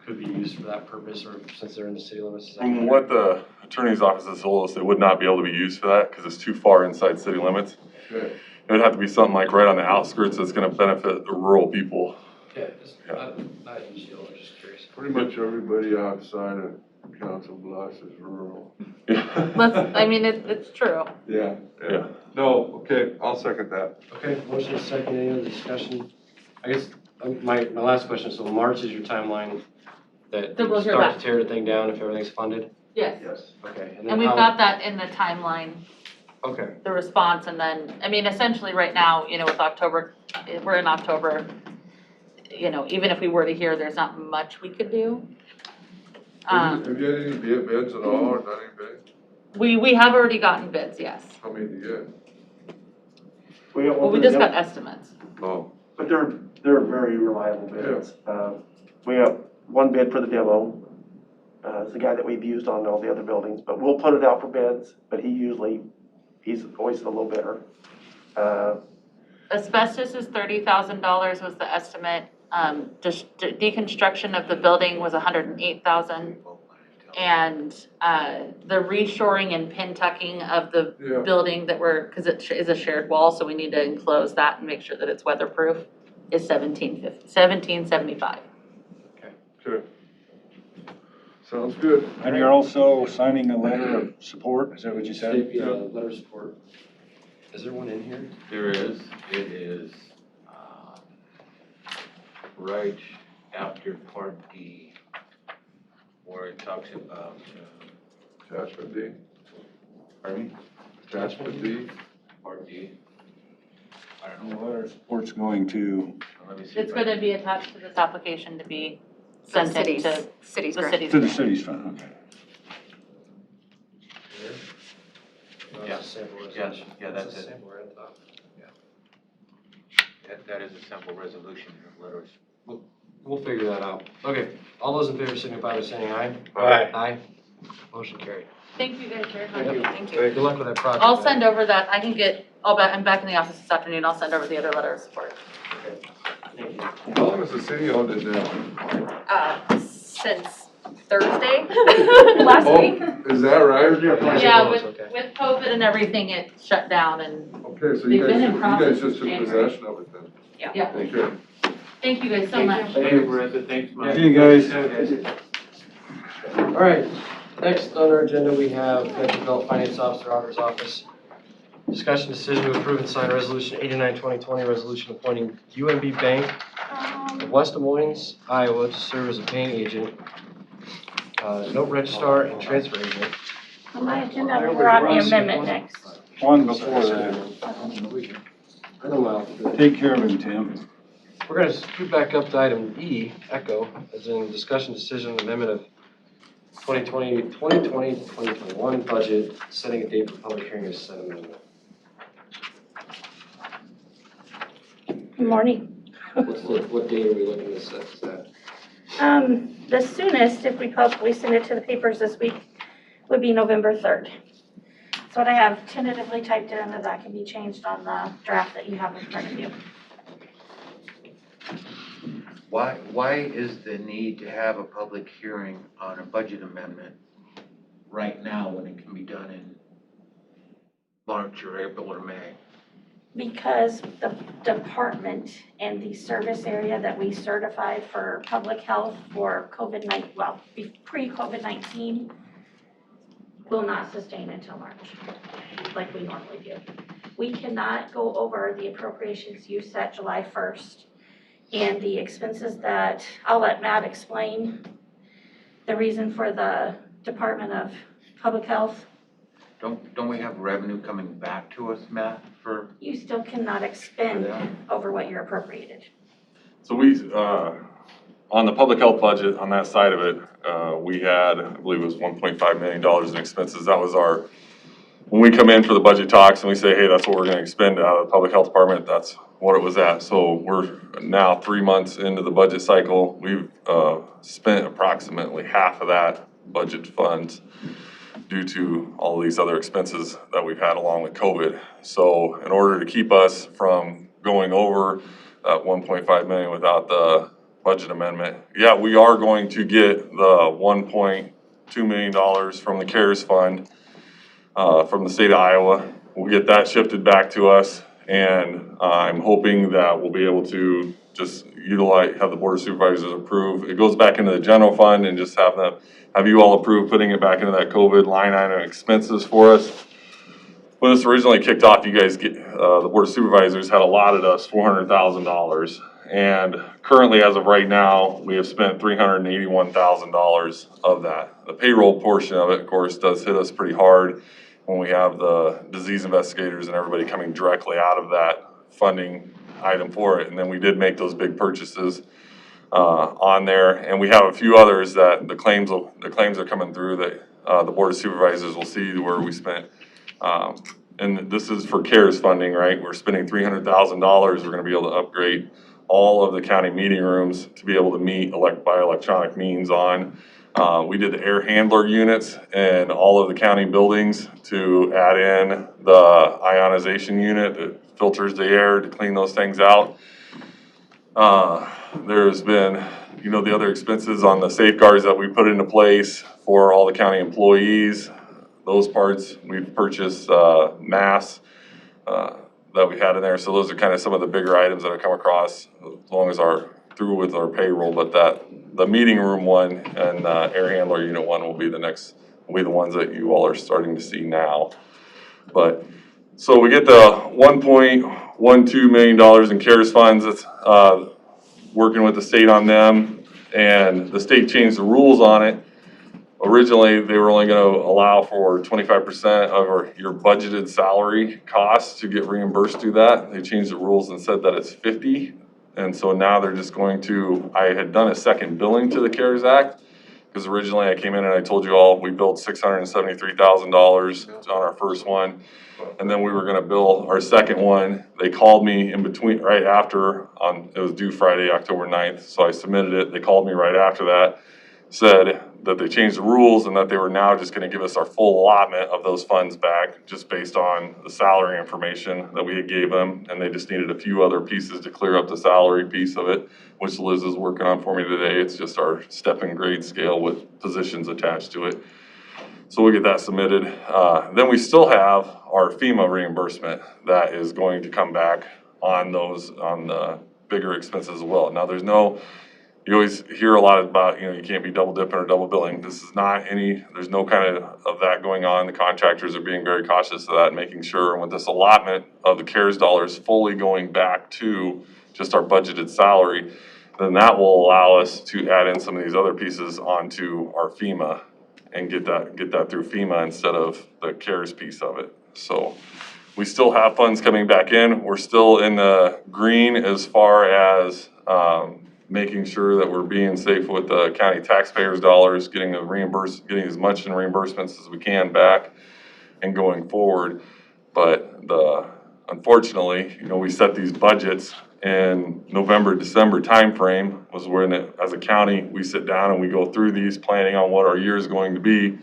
could be used for that purpose, or since they're in the city limits. Is that From what the attorney's office has told us, it would not be able to be used for that because it's too far inside city limits. Okay. It would have to be something like right on the outskirts that's gonna benefit the rural people. Yeah, just, not a huge deal, I'm just curious. Pretty much everybody outside of Council Bluffs is rural. I mean, it's true. Yeah, Yeah. No, okay, I'll second that. Okay, motion is second, any other discussion? I guess, my last question, so March is your timeline that That we'll you hear start back. to tear the thing down if everything's funded? Yes, Yes. Okay. and then we've how- got that in the timeline, Okay, the response, and then, I mean, essentially right now, you know, with October, we're in October, you know, even if we were to hear, there's not much we could do. Have you had any bids at all, or not any bids? We have already gotten bids, yes. How many did you We got Well, one we for the just demo, got estimates. get? Oh, but they're very reliable bids. We got one bid for the demo. It's the guy that we've used on all the other buildings, but we'll put it out for bids, but he's always a little better. Asbestos is $30,000 was the estimate. Deconstruction of the building was $108,000. And the reshoring and pin tucking of the yeah, building that because it is a shared wall, so we need to enclose that and make sure that it's weatherproof, is $1775. okay. Sounds good. And you're also signing a letter of support, is that what you said? state, letter of support. Is there one in here? There is, it is, right after Part D, where it talks about, Attachment D, pardon me, attachment D. Part D. I don't And the know, letter of support's going to, let me see. It's if I going to be attached to this application to be The sent city's, to city's the grant. city's. to the grant. city's fund, okay. Yeah. That's a sample Yes, resolution. yeah, that's a it. sample right at the top. That is a simple resolution, letters. We'll figure that out. Okay, all those in favor signify by saying aye. Aye. Aye. Motion carried. Thank you guys very much. Thank you. Thank you. Good luck with that project. I'll man. send over that, I'm back in the office this afternoon, I'll send over the other letter of support. How long has the city owned it now? Since Thursday, last week. Oh, is that right? Yeah, close, with, okay. with COVID and everything, it shut down and, Okay, so They've you been in guys process just took since possession of it then? yeah. Okay. Thank you guys so much. Thank you, Marissa, thanks, Mike. See you guys. All right, next on our agenda, we have Metro Belt Finance Officer, Auditor's Office. Discussion decision to approve and sign Resolution 89-2020, resolution appointing UMB Bank of West Des Moines, Iowa to serve as a paying agent, note registrar, and transfer agent. On my agenda, we're on the amendment next. One before that. I know my alphabet. Take care of him, Tim. We're gonna scoot back up to item E, Echo, as in discussion decision on amendment of 2021 budget, setting a date for public hearing of said amendment. Good morning. What date are we looking to set, is that? The soonest, if we send it to the papers this week, would be November 3rd. That's what I have tentatively typed in, and that can be changed on the draft that you have in front of you. Why is the need to have a public hearing on a budget amendment right now when it can be done in March or April or May? Because the department and the service area that we certified for public health for COVID-19, well, pre-COVID-19, will not sustain until March, like we normally do. We cannot go over the appropriations you set July 1st. And the expenses that, I'll let Matt explain the reason for the Department of Public Health. Don't we have revenue coming back to us, Matt, for? You still cannot expend over what you're appropriated. So we, on the public health budget, on that side of it, we had, I believe it was $1.5 million in expenses. That was our, when we come in for the budget talks and we say, hey, that's what we're gonna expend out of the public health department, that's what it was at. So we're now 3 months into the budget cycle. We've spent approximately half of that budget funds due to all of these other expenses that we've had along with COVID. So in order to keep us from going over that 1.5 million without the budget amendment, yeah, we are going to get the $1.2 million from the CARES Fund from the state of Iowa. We'll get that shifted back to us, and I'm hoping that we'll be able to just utilize, have the Board of Supervisors approve. It goes back into the general fund and just have you all approve putting it back into that COVID line item expenses for us. When this originally kicked off, you guys the Board of Supervisors had allotted us $400,000, And currently, as of right now, we have spent $381,000 of that. The payroll portion of it, of course, does hit us pretty hard when we have the disease investigators and everybody coming directly out of that funding item for it. And then we did make those big purchases on there, and we have a few others that the claims are coming through that the Board of Supervisors will see where we spent. And this is for CARES funding, right? We're spending $300,000. We're gonna be able to upgrade all of the county meeting rooms to be able to meet by electronic means on. We did the air handler units in all of the county buildings to add in the ionization unit that filters the air to clean those things out. There's been, the other expenses on the safeguards that we put into place for all the county employees. Those parts, we've purchased masks that we had in there. So those are kind of some of the bigger items that have come across as long as through with our payroll. But the meeting room one and air handler unit one will be the ones that you all are starting to see now. But so we get the $1.12 million in CARES funds. It's working with the state on them, and the state changed the rules on it. Originally, they were only going to allow for 25% of your budgeted salary costs to get reimbursed through that. They changed the rules and said that it's 50. And so now they're just I had done a second billing to the CARES Act, because originally I came in and I told you all we billed $673,000 on our first one. And then we were gonna bill our second one. They called me in between, right after, it was due Friday, October 9th. So I submitted it. They called me right after that, said that they changed the rules and that they were now just gonna give us our full allotment of those funds back, just based on the salary information that we had gave them. And they just needed a few other pieces to clear up the salary piece of it, which Liz is working on for me today. It's just our step and grade scale with positions attached to it. So we'll get that submitted. Then we still have our FEMA reimbursement that is going to come back on the bigger expenses as well. Now, you always hear a lot about, you can't be double dipping or double billing. This is not there's no kind of that going on. The contractors are being very cautious of that, making sure with this allotment of the CARES dollars fully going back to just our budgeted salary, then that will allow us to add in some of these other pieces onto our FEMA and get that through FEMA instead of the CARES piece of it. So we still have funds coming back in. We're still in the green as far as making sure that we're being safe with the county taxpayers' dollars, getting as much in reimbursements as we can back and going forward. But unfortunately, we set these budgets in November, December timeframe was when, as a county, we sit down and we go through these planning on what our year is going to be.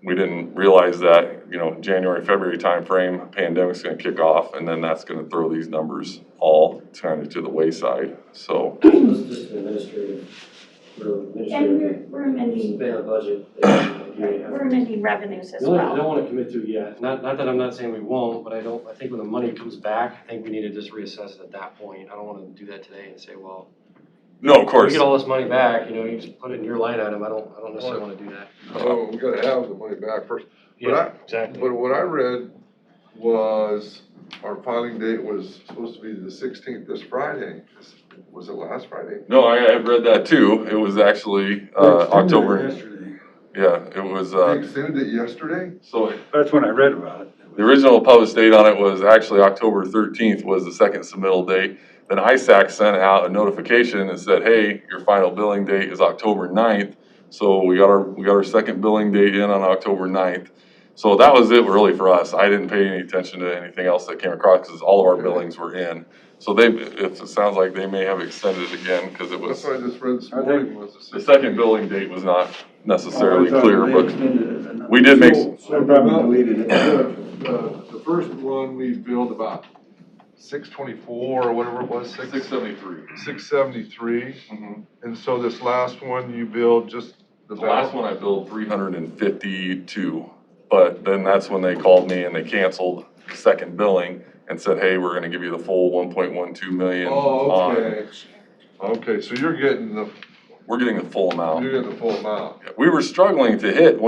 We didn't realize that, January, February timeframe, pandemic's gonna kick off, and then that's gonna throw these numbers all kind of to the wayside, so. This is just administrative. And we're amending, Spend our budget. we're amending revenues as The only thing I well. don't wanna commit to yet, not that I'm not saying we won't, but I think when the money comes back, I think we need to just reassess it at that point. I don't wanna do that today and say, well, No, of we course. get all this money back, you just put it in your line item. I don't necessarily wanna do that. Oh, we gotta have the money back first. Yeah, exactly. But what I read was our filing date was supposed to be the 16th, this Friday. Was it last Friday? No, I read that too. It was actually October. Yesterday. Yeah, it was. They extended it yesterday? So That's when I read about it. the original published date on it was actually October 13th was the second submittal date. Then ISAC sent out a notification and said, hey, your final billing date is October 9th. So we got our second billing date in on October 9th. So that was it really for us. I didn't pay any attention to anything else that came across because all of our billings were in. So it sounds like they may have extended it again because it was. That's what I just read this morning was The second billing date was not necessarily clear, but we we did make. probably deleted it. The first one we billed about 624 or whatever it was, 673. 673. Mm-hmm. And so this last one you billed just The last one I billed 352, but then that's when they called me and they canceled the second billing and said, hey, we're gonna give you the full 1.12 million. Oh, okay. Okay, so We're getting the full amount. you're getting the full amount. We were struggling to hit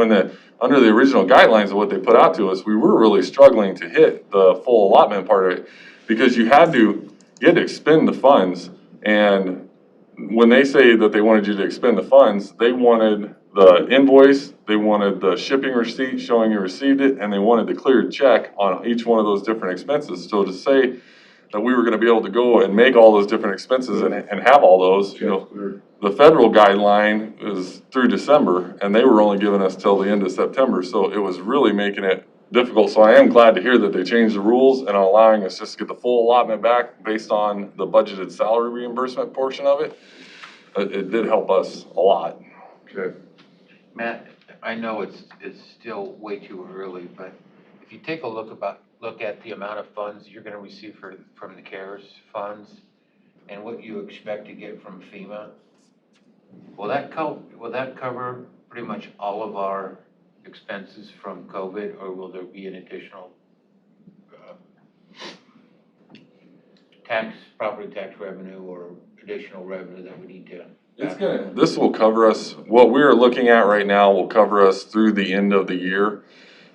under the original guidelines of what they put out to us, we were really struggling to hit the full allotment part of it because you had to you had to expend the funds. And when they say that they wanted you to expend the funds, they wanted the invoice, they wanted the shipping receipt showing you received it, and they wanted the cleared check on each one of those different expenses. So to say that we were gonna be able to go and make all those different expenses and have all those, the federal guideline is through December, and they were only giving us till the end of September, so it was really making it difficult. So I am glad to hear that they changed the rules and are allowing us just to get the full allotment back based on the budgeted salary reimbursement portion of it. It did help us a lot. Okay. Matt, I know it's still way too early, but if you take a look at the amount of funds you're gonna receive from the CARES funds and what you expect to get from FEMA, will that cover pretty much all of our expenses from COVID, or will there be an additional property tax revenue or additional revenue that we need to? This will cover us, what we're looking at right now will cover us through the end of the year.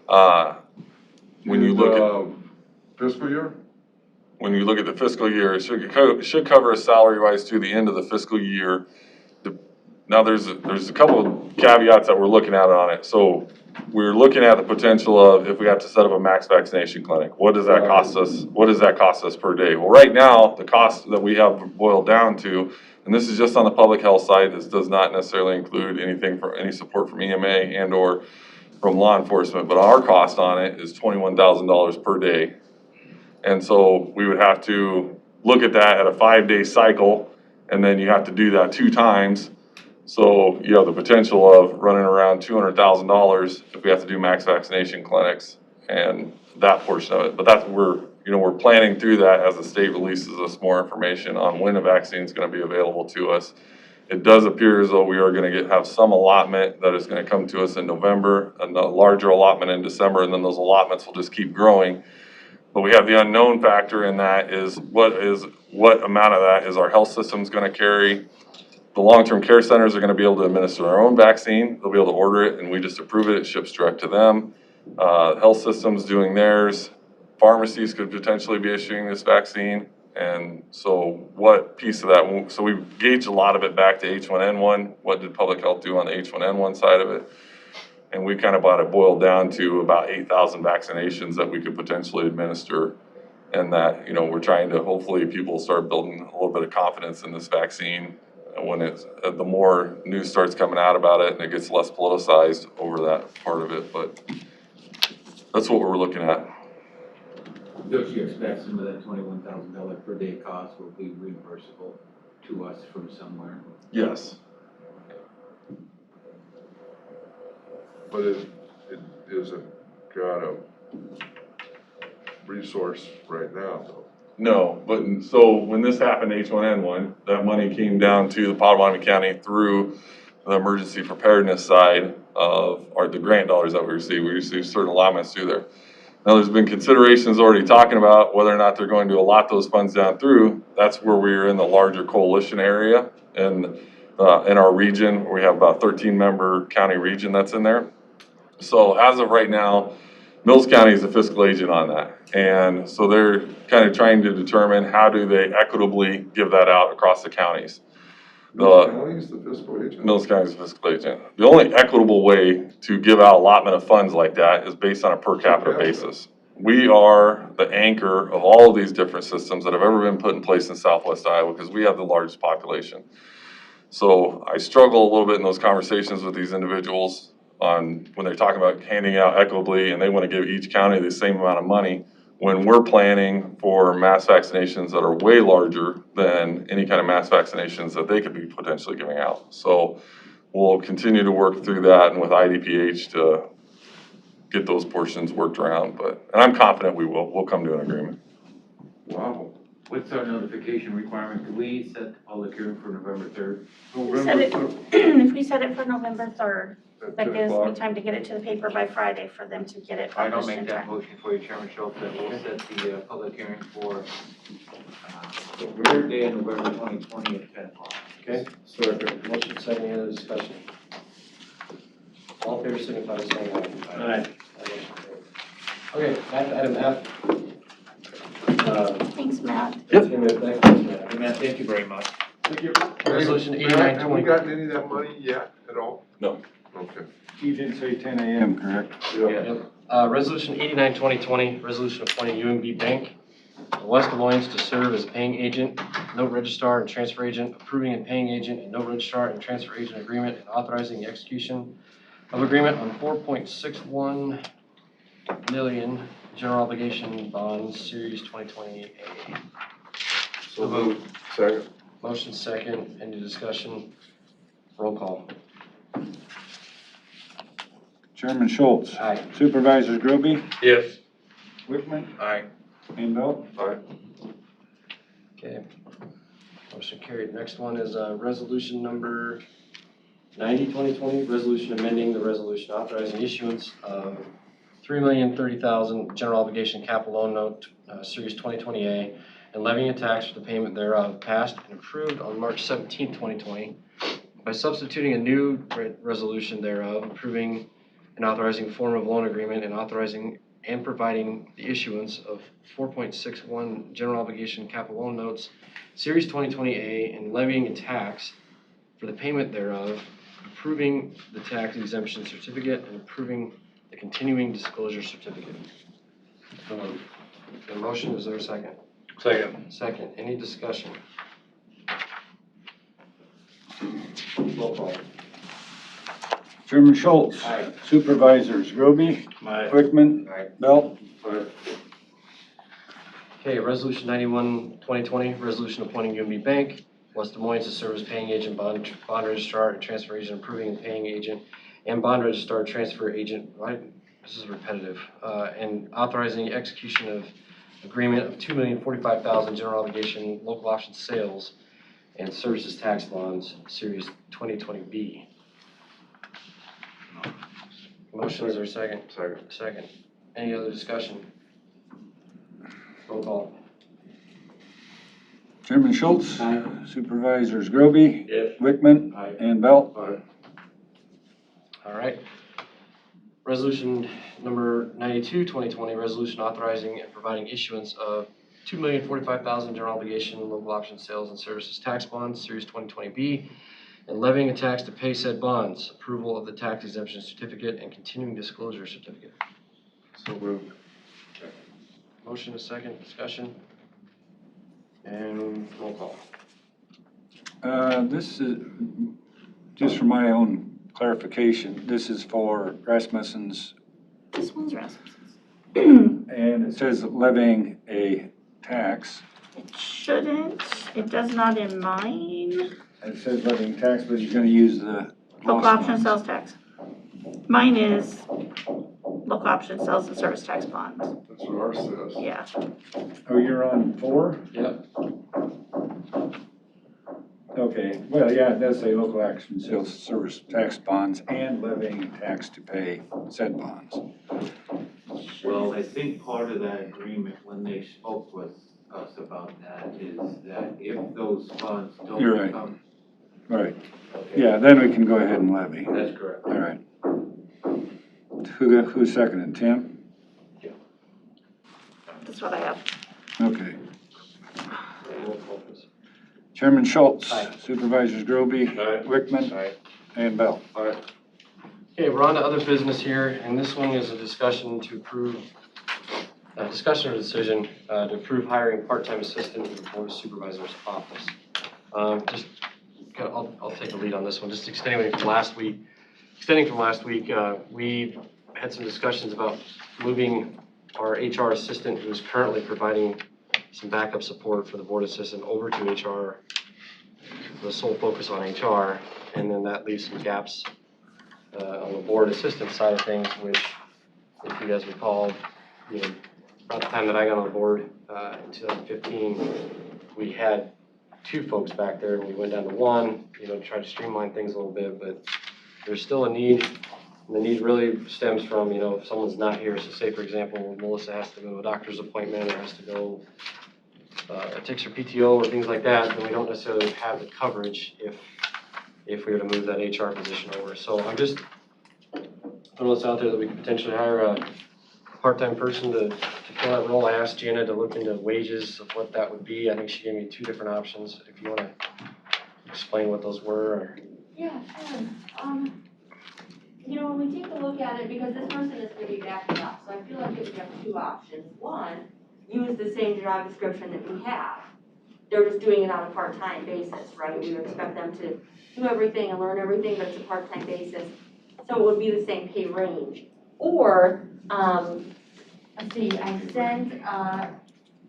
When you look at fiscal year? When you look at the fiscal year, it should cover us salary-wise through the end of the fiscal year. Now, there's a couple of caveats that we're looking at on it. So we're looking at the potential of if we have to set up a max vaccination clinic, what does that cost us? What does that cost us per day? Well, right now, the cost that we have boiled down to, and this is just on the public health side, this does not necessarily include anything for any support from EMA and or from law enforcement, but our cost on it is $21,000 per day. And so we would have to look at that at a 5-day cycle, and then you have to do that 2 times. So you have the potential of running around $200,000 if we have to do max vaccination clinics and that portion of it. But that's, we're planning through that as the state releases us more information on when a vaccine is going to be available to us. It does appear as though we are going to have some allotment that is going to come to us in November, a larger allotment in December, and then those allotments will just keep growing. But we have the unknown factor in that is what amount of that is our health system's going to carry. The long-term care centers are going to be able to administer their own vaccine. They'll be able to order it, and we just approve it. It ships direct to them. Health systems doing theirs. Pharmacies could potentially be issuing this vaccine. And so what piece of that, so we gauged a lot of it back to H1N1. What did public health do on the H1N1 side of it? And we kind of bought it boiled down to about 8,000 vaccinations that we could potentially administer. And that, we're trying to, hopefully people start building a little bit of confidence in this vaccine when the more news starts coming out about it and it gets less politicized over that part of it. But that's what we're looking at. Don't you expect some of that $21,000 per day cost will be reimbursable to us from somewhere? Yes. But it isn't got a resource right now, though. No, but so when this happened, H1N1, that money came down to the Potawatomi County through the emergency preparedness side of the grant dollars that we received. We received certain allotments through there. Now, there's been considerations already talking about whether or not they're going to allot those funds down through. That's where we're in the larger coalition area and in our region, where we have about 13-member county region that's in there. So as of right now, Mills County is the fiscal agent on that. And so they're kind of trying to determine how do they equitably give that out across the counties. Mills County is the fiscal agent? Mills County is the fiscal agent. The only equitable way to give out allotment of funds like that is based on a per capita basis. We are the anchor of all of these different systems that have ever been put in place in Southwest Iowa because we have the largest population. So I struggle a little bit in those conversations with these individuals on when they're talking about handing out equitably and they want to give each county the same amount of money when we're planning for mass vaccinations that are way larger than any kind of mass vaccinations that they could be potentially giving out. So we'll continue to work through that and with IDPH to get those portions worked around. And I'm confident we'll come to an agreement. Wow. What's our notification requirement? Could we set the public hearing for November 3rd? If we set it for November 3rd, At that 10 gives me o'clock. time to get it to the paper by Friday for them to get it I don't published make in that time. motion for you, Chairman Schultz, that we'll set the public hearing for Thursday, November 2020 at 10 o'clock. Okay, so motion second, any other discussion? All in favor, signify by saying aye. Aye. Okay, back to item F. Thanks, Matt. Yep. Hey, Matt, thank you very much. Resolution Matt, have we 8920. gotten any of that money yet at all? No. Okay. You did say 10 a.m., correct? Yeah. Resolution 89-2020, resolution appointing UMB Bank of West Des Moines to serve as a paying agent, note registrar, and transfer agent, approving and paying agent and note registrar and transfer agent agreement, and authorizing the execution of agreement on 4.61 million general obligation bonds, series 2020A. So moved. Second. Motion second, any discussion? Roll call. Chairman Schultz. Aye. Supervisors Groby, Yes. Wickman, Aye. and Belt. Aye. Okay. Motion carried. Next one is resolution number 90-2020, resolution amending the resolution authorizing issuance of $3,030,000 general obligation capital loan note, series 2020A, and levying a tax for the payment thereof, passed and approved on March 17, 2020, by substituting a new resolution thereof, approving and authorizing form of loan agreement, and authorizing and providing the issuance of 4.61 general obligation capital loan notes, series 2020A, and levying a tax for the payment thereof, approving the tax exemption certificate, and approving the continuing disclosure certificate. The motion, is there a second? Second. Second, any discussion? Roll call. Chairman Schultz. Aye. Supervisors Groby, Aye. Wickman, Aye. Belt. Aye. Okay, resolution 91-2020, resolution appointing UMB Bank, West Des Moines to serve as paying agent, bond registrar, and transfer agent, approving and paying agent, and bond registrar, transfer agent, right? This is repetitive, and authorizing the execution of agreement of $2,045,000 general obligation local option sales and services tax bonds, series 2020B. Motion, is there a second? Second. Second. Any other discussion? Roll call. Chairman Schultz. Aye. Supervisors Groby, Yes. Wickman, Aye. and Belt. Aye. All right. Resolution number 92-2020, resolution authorizing and providing issuance of $2,045,000 general obligation local option sales and services tax bonds, series 2020B, and levying a tax to pay said bonds, approval of the tax exemption certificate, and continuing disclosure certificate. So moved. Motion is second, discussion, and roll call. This is, just for my own clarification, this is for Rasmussen's, This one's Rasmussen's. and it says levying a tax. It shouldn't, it does not in mine. It says levying tax, but he's gonna use the Local lost option funds. sales tax. Mine is local option sales and service tax bonds. That's what ours says. Yeah. Oh, you're on 4? Yep. Okay, well, yeah, it does say local action sales service tax bonds and levying tax to pay said bonds. Well, I think part of that agreement, when they spoke with us about that, is that if those funds don't You're right. become. Right, Okay. yeah, then we can go ahead and levy. All That's correct. right. Who seconded, Tim? That's what I have. Okay. Roll call, please. Chairman Schultz. Aye. Supervisors Groby, Aye. Wickman, Aye. and Bell. Aye. Okay, we're on to other business here, and this one is a discussion to approve, discussion or decision to approve hiring part-time assistant in the Board of Supervisors office. I'll take the lead on this one, just extending from last week. We had some discussions about moving our HR assistant, who's currently providing some backup support for the board assistant, over to HR, the sole focus on HR, and then that leaves some gaps on the board assistant side of things, which, if you guys recall, about the time that I got on the board in 2015, we had 2 folks back there, and we went down to 1, to try to streamline things a little bit, but there's still a need, and the need really stems from, if someone's not here, so say, for example, Melissa has to go to a doctor's appointment, or has to go, takes her PTO, or things like that, then we don't necessarily have the coverage if we were to move that HR position over. So I'm just throwing this out there that we could potentially hire a part-time person to fill that role. I asked Jana to look into wages of what that would be. I think she gave me 2 different options. If you wanna explain what those were, or. Yeah, sure. You know, when we take a look at it, because this person is gonna be backing up, so I feel like we have 2 options. One, use the same job description that we have. They're just doing it on a part-time basis, right? We would expect them to do everything and learn everything, but it's a part-time basis. So it would be the same pay range. Or, let's see, I sent a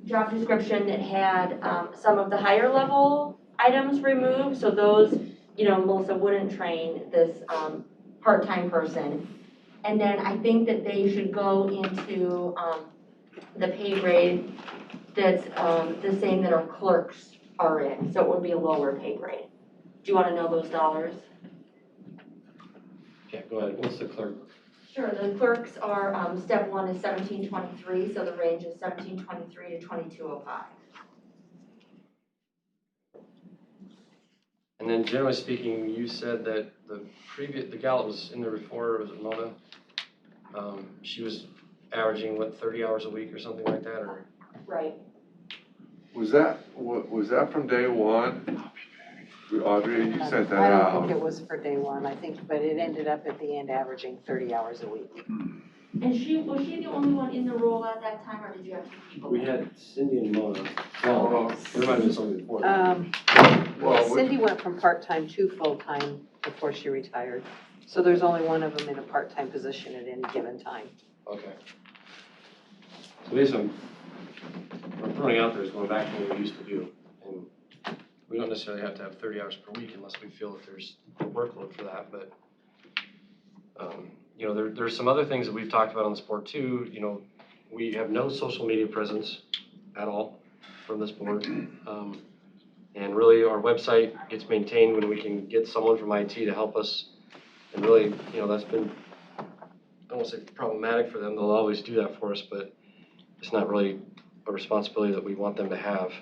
job description that had, some of the higher level items removed, so those, you know, Melissa wouldn't train this, part-time person. And then I think that they should go into, the pay grade that's, the same that our clerks are in, so it would be a lower pay grade. Do you wanna know those dollars? Yeah, go ahead. What's the clerk? Sure, the clerks are, step 1 is 1723, so the range is 1723 to 2205. And then generally speaking, you said that the gal that was in there before, was it Mona? She was averaging, what, 30 hours a week or something like that, or? Right. Was that from day one? Audrey, you sent that I out. don't think it was for day one, I think, but it ended up at the end averaging 30 hours a week. And was she the only one in the role at that time, or did you have 2 people? We had Cindy and Mona. Well, there might have been somebody before that. Cindy went from part-time to full-time before she retired. So there's only one of them in a part-time position at any given time. Okay. So basically, what I'm throwing out there is going back to what we used to do. And we don't necessarily have to have 30 hours per week unless we feel that there's a workload for that, but, you know, there's some other things that we've talked about on this board too. You know, we have no social media presence at all from this board. And really, our website gets maintained when we can get someone from IT to help us. And really, you know, that's been, I won't say problematic for them, they'll always do that for us, but it's not really a responsibility that we want them to have.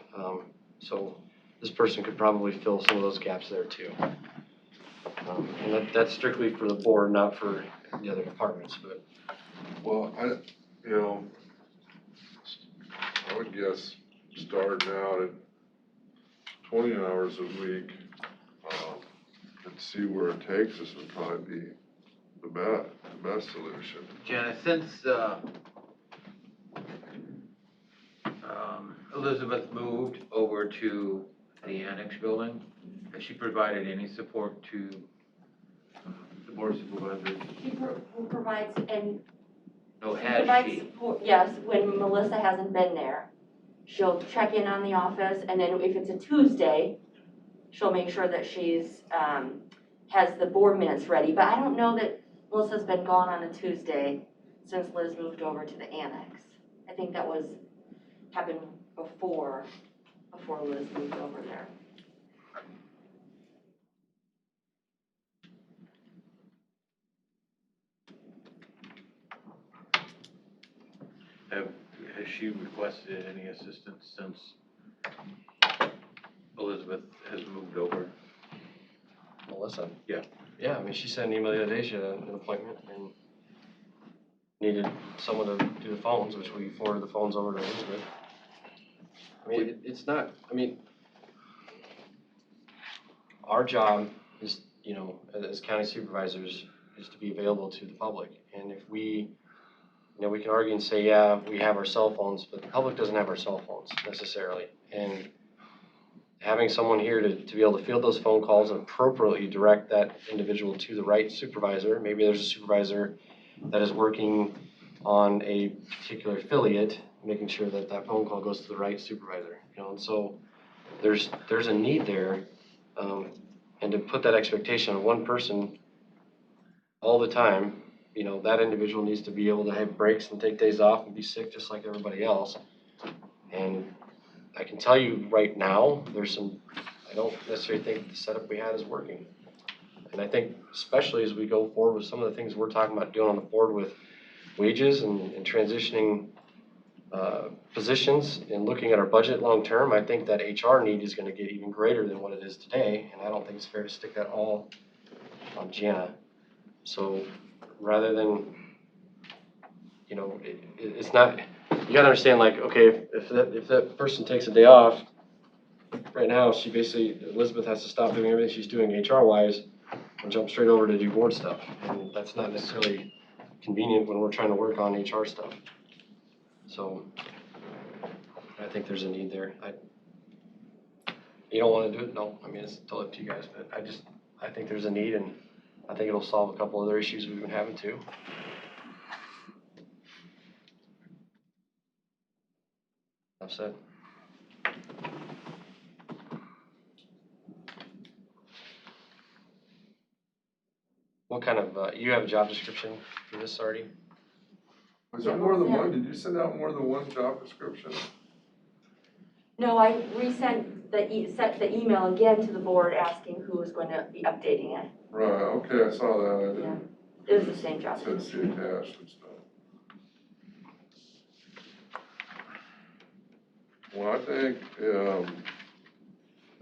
So this person could probably fill some of those gaps there too. And that's strictly for the board, not for the other departments, but. Well, I would guess starting out at 20 hours a week, and see where it takes us would probably be the best solution. Jana, since Elizabeth moved over to the annex building, has she provided any support to the board of supervisors? She provides, and No, she has provides she? support, yes, when Melissa hasn't been there. She'll check in on the office, and then if it's a Tuesday, she'll make sure that she's, has the board minutes ready. But I don't know that Melissa's been gone on a Tuesday since Liz moved over to the annex. I think that happened before Liz moved over there. Has she requested any assistance since Elizabeth has moved over? Melissa? Yeah. Yeah, I mean, she sent an email the other day, she had an appointment and needed someone to do the phones, which we forwarded the phones over to Elizabeth. I mean, it's not, I mean, our job is, you know, as county supervisors, is to be available to the public. And if we, you know, we can argue and say, yeah, we have our cell phones, but the public doesn't have our cell phones necessarily. And having someone here to be able to field those phone calls and appropriately direct that individual to the right supervisor. Maybe there's a supervisor that is working on a particular affiliate, making sure that that phone call goes to the right supervisor. You know, and so there's a need there, and to put that expectation on one person all the time, you know, that individual needs to be able to have breaks and take days off and be sick just like everybody else. And I can tell you right now, I don't necessarily think the setup we had is working. And I think especially as we go forward with some of the things we're talking about doing on the board with wages and transitioning positions and looking at our budget long-term, I think that HR need is gonna get even greater than what it is today. And I don't think it's fair to stick that all on Jana. So rather than, you know, it's not, you gotta understand, like, okay, if that person takes a day off, right now, she basically, Elizabeth has to stop doing everything she's doing HR-wise and jump straight over to do board stuff. And that's not necessarily convenient when we're trying to work on HR stuff. So I think there's a need there. You don't wanna do it? No, I mean, it's totally up to you guys, but I think there's a need, and I think it'll solve a couple other issues we've been having too. Enough said. What kind of, you have a job description for this already? Was there more than one? Did you send out more than one job description? No, I resent sent the email again to the board asking who was going to be updating it. Right, okay, I saw that, I didn't. It was the same job. Said see attached and stuff. Well, I think,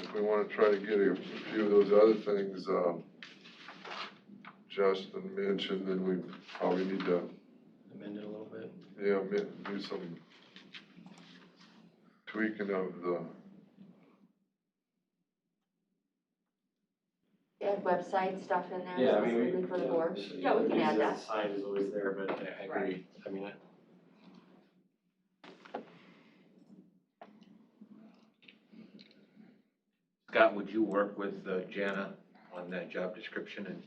if we wanna try to get a few of those other things, Justin mentioned, then we probably need to, Amend it a little bit. yeah, do some tweaking of the, Add website stuff in there Yeah, I mean, specifically for the board. Yeah, we can add that. The sign is always there, but I agree. I mean, Scott, would you work with Jana on that job description and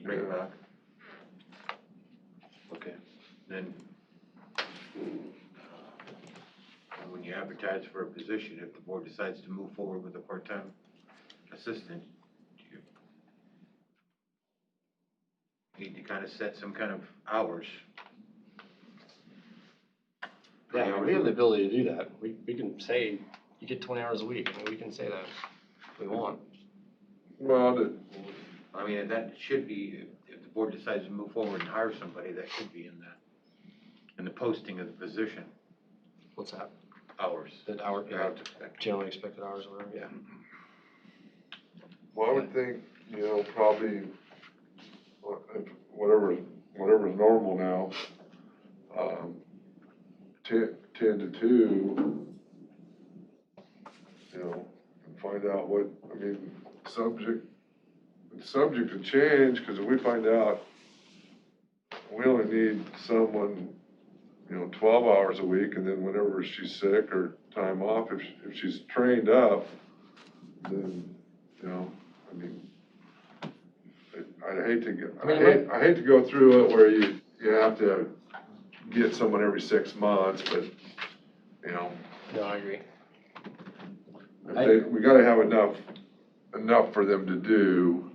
bring it back? Okay, then, when you advertise for a position, if the board decides to move forward with a part-time assistant, you need to kind of set some kind of hours. yeah, I mean, we have the ability to do that. We can say, you get 20 hours a week. I mean, we can say that if we want. well, I mean, that should be, if the board decides to move forward and hire somebody, that should be in the posting of the position, What's that? hours. That hour, Yeah, generally expected hours or whatever, yeah. well, I would think, probably, whatever's normal now, 10 to 2, and find out what, I mean, it's subject to change, because if we find out we only need someone, 12 hours a week, and then whenever she's sick or time off, if she's trained up, then, I mean, I hate to go, I hate to go through it where you have to get someone every 6 months, but, No, I agree. we gotta have enough for them to do,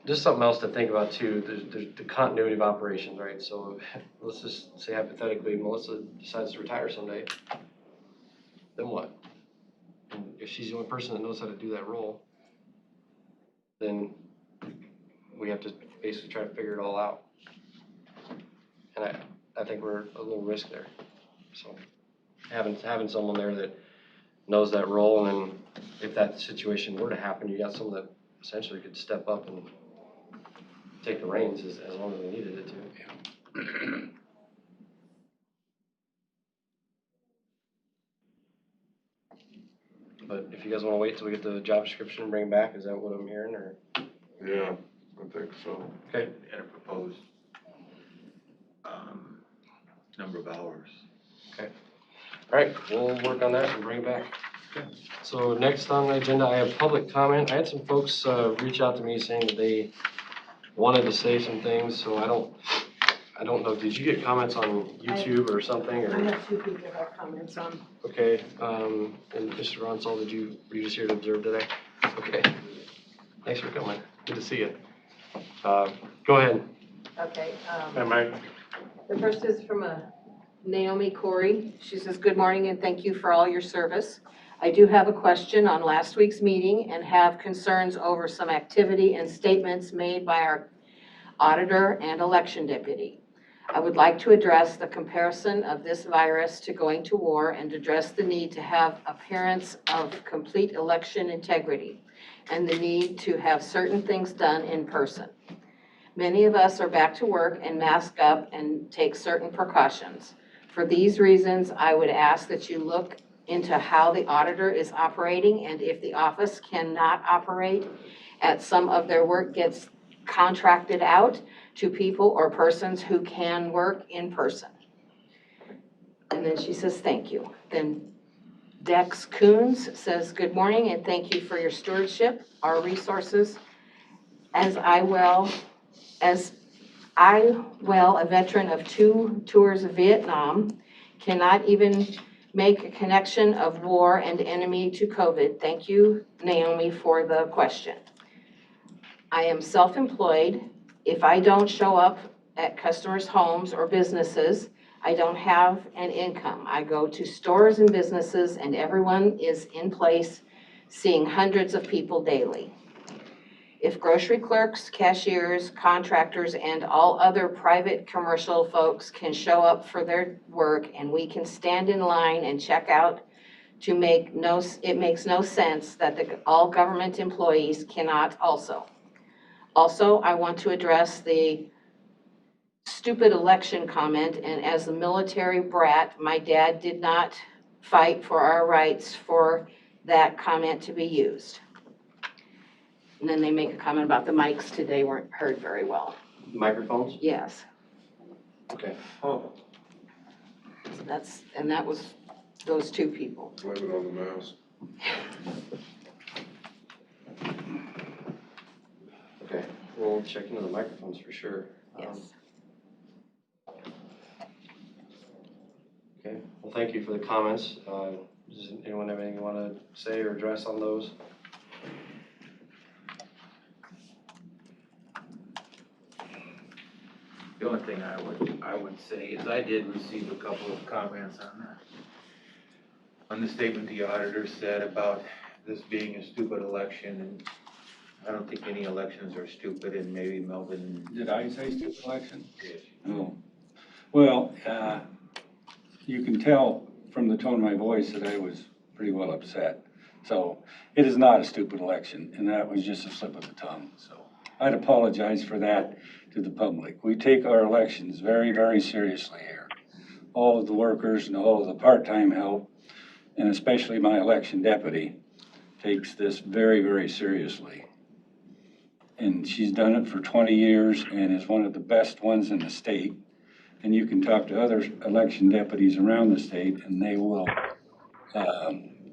Just something else to think about too, there's the continuity of operations, right? So let's just say hypothetically, Melissa decides to retire someday, then what? And if she's the only person that knows how to do that role, then we have to basically try to figure it all out. And I think we're a little risk there. So having someone there that knows that role, and then if that situation were to happen, you got someone that essentially could step up and take the reins as long as we needed it to. But if you guys wanna wait till we get the job description and bring it back, is that what I'm hearing, or? yeah, I think so. Okay. And a proposed, number of hours. Okay. All right, we'll work on that and bring it back. Okay. So next on the agenda, I have public comment. I had some folks reach out to me saying that they wanted to say some things, so I don't know, did you get comments on YouTube or something, or? I have 2 people have comments on. Okay, and Mr. Ronsall, were you just here to observe today? Okay. Thanks for coming. Good to see you. Go ahead. Okay. Hi, Mike. The first is from Naomi Corey. She says, "Good morning and thank you for all your service. I do have a question on last week's meeting and have concerns over some activity and statements made by our auditor and election deputy. I would like to address the comparison of this virus to going to war and address the need to have appearance of complete election integrity and the need to have certain things done in person. Many of us are back to work and mask up and take certain precautions. For these reasons, I would ask that you look into how the auditor is operating and if the office cannot operate at some of their work gets contracted out to people or persons who can work in person. And then she says, thank you. Then Dex Coons says, good morning and thank you for your stewardship, our resources. As I, a veteran of 2 tours of Vietnam, cannot even make a connection of war and enemy to COVID. Thank you, Naomi, for the question. I am self-employed. If I don't show up at customers' homes or businesses, I don't have an income. I go to stores and businesses and everyone is in place, seeing hundreds of people daily. If grocery clerks, cashiers, contractors, and all other private commercial folks can show up for their work and we can stand in line and check out it makes no sense that all government employees cannot also. Also, I want to address the stupid election comment, and as a military brat, my dad did not fight for our rights for that comment to be used. And then they make a comment about the mics today weren't heard very well. Microphones? Yes. Okay. Oh, So that was those 2 people. blame it on the mouse. Okay, we'll check into the microphones for sure. Yes. Okay, well, thank you for the comments. Does anyone have anything you want to say or address on those? The only thing I would say is I did receive a couple of comments on the statement the auditor said about this being a stupid election, and I don't think any elections are stupid, and maybe Melvin. Did I say stupid election? did. Oh. Well, you can tell from the tone of my voice that I was pretty well upset. So it is not a stupid election, and that was just a slip of the tongue. So I'd apologize for that to the public. We take our elections very, very seriously here. All of the workers and all of the part-time help, and especially my election deputy, takes this very, very seriously. And she's done it for 20 years and is one of the best ones in the state. And you can talk to other election deputies around the state and they will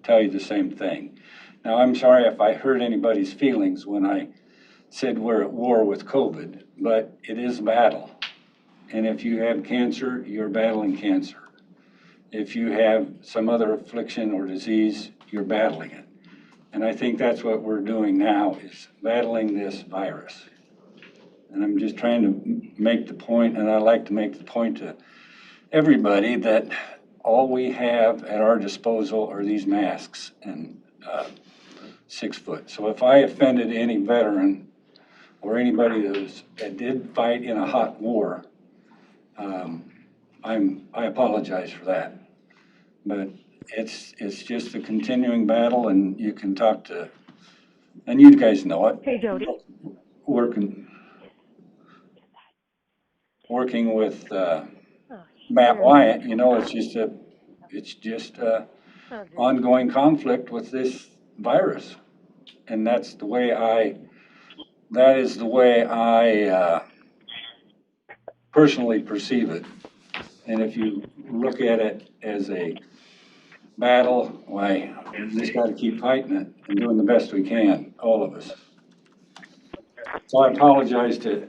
tell you the same thing. Now, I'm sorry if I hurt anybody's feelings when I said we're at war with COVID, but it is a battle. And if you have cancer, you're battling cancer. If you have some other affliction or disease, you're battling it. And I think that's what we're doing now, is battling this virus. And I'm just trying to make the point, and I like to make the point to everybody, that all we have at our disposal are these masks and 6 foot. So if I offended any veteran or anybody that did fight in a hot war, I apologize for that. But it's just a continuing battle, and you can talk to, and you guys know it. Hey, Jody. Working with Matt Wyatt, you know, it's just a ongoing conflict with this virus, and that is the way I personally perceive it. And if you look at it as a battle, why, we just got to keep fighting it and doing the best we can, all of us. So I apologize to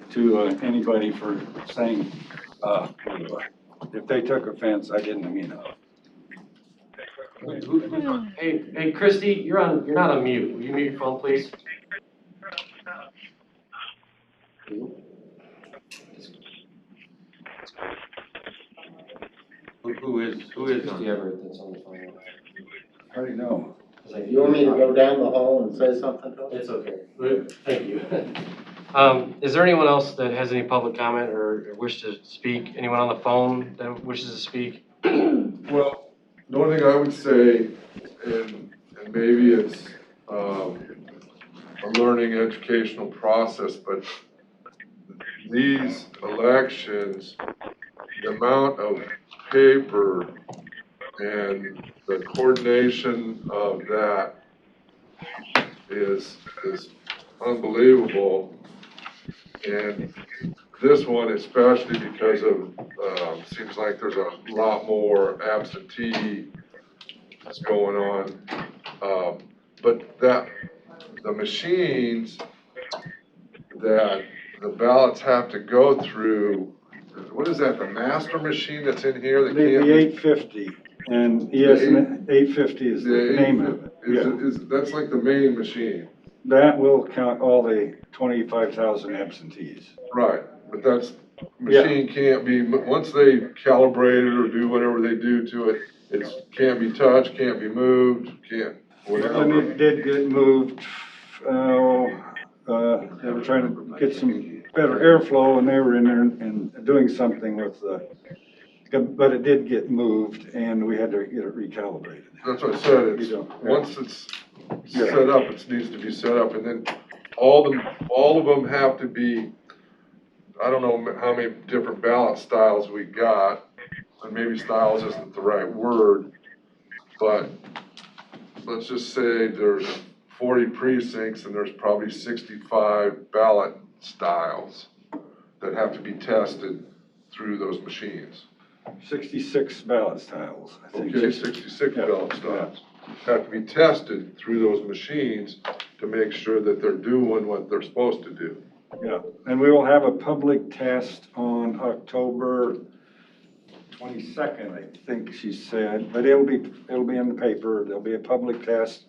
anybody for saying, if they took offense, I didn't mean it. Hey, Christy, you're not on mute. Will you mute your phone, please? Who is Christy on? Everett that's on the phone. I already know. You want me to go down the hall and say something? It's okay. Thank you. Is there anyone else that has any public comment or wish to speak? Anyone on the phone that wishes to speak? Well, the only thing I would say, and maybe it's a learning educational process, but these elections, the amount of paper and the coordination of that is unbelievable. And this one especially because of, seems like there's a lot more absentee that's going on. But the machines that the ballots have to go through, what is that, the master machine that's in here that can't The be? 850, and yes, 850 is the name of it. Yeah. That's like the main machine. That will count all the 25,000 absentees. Right, but that's, machine can't be, once they calibrate it or do whatever they do to it, it can't be touched, can't be moved, can't, And whatever. it did get moved, they were trying to get some better airflow and they were in there and doing something with but it did get moved and we had to get it recalibrated. That's what I said, it's, once it's set up, it needs to be set up, and then all of them have to be, I don't know how many different ballot styles we got, and maybe styles isn't the right word, but let's just say there's 40 precincts and there's probably 65 ballot styles that have to be tested through those machines. 66 ballot styles, I think. Okay, 66 ballot styles have to be tested through those machines to make sure that they're doing what they're supposed to do. Yeah, and we will have a public test on October 22nd, I think she said, but it'll be in the paper. There'll be a public test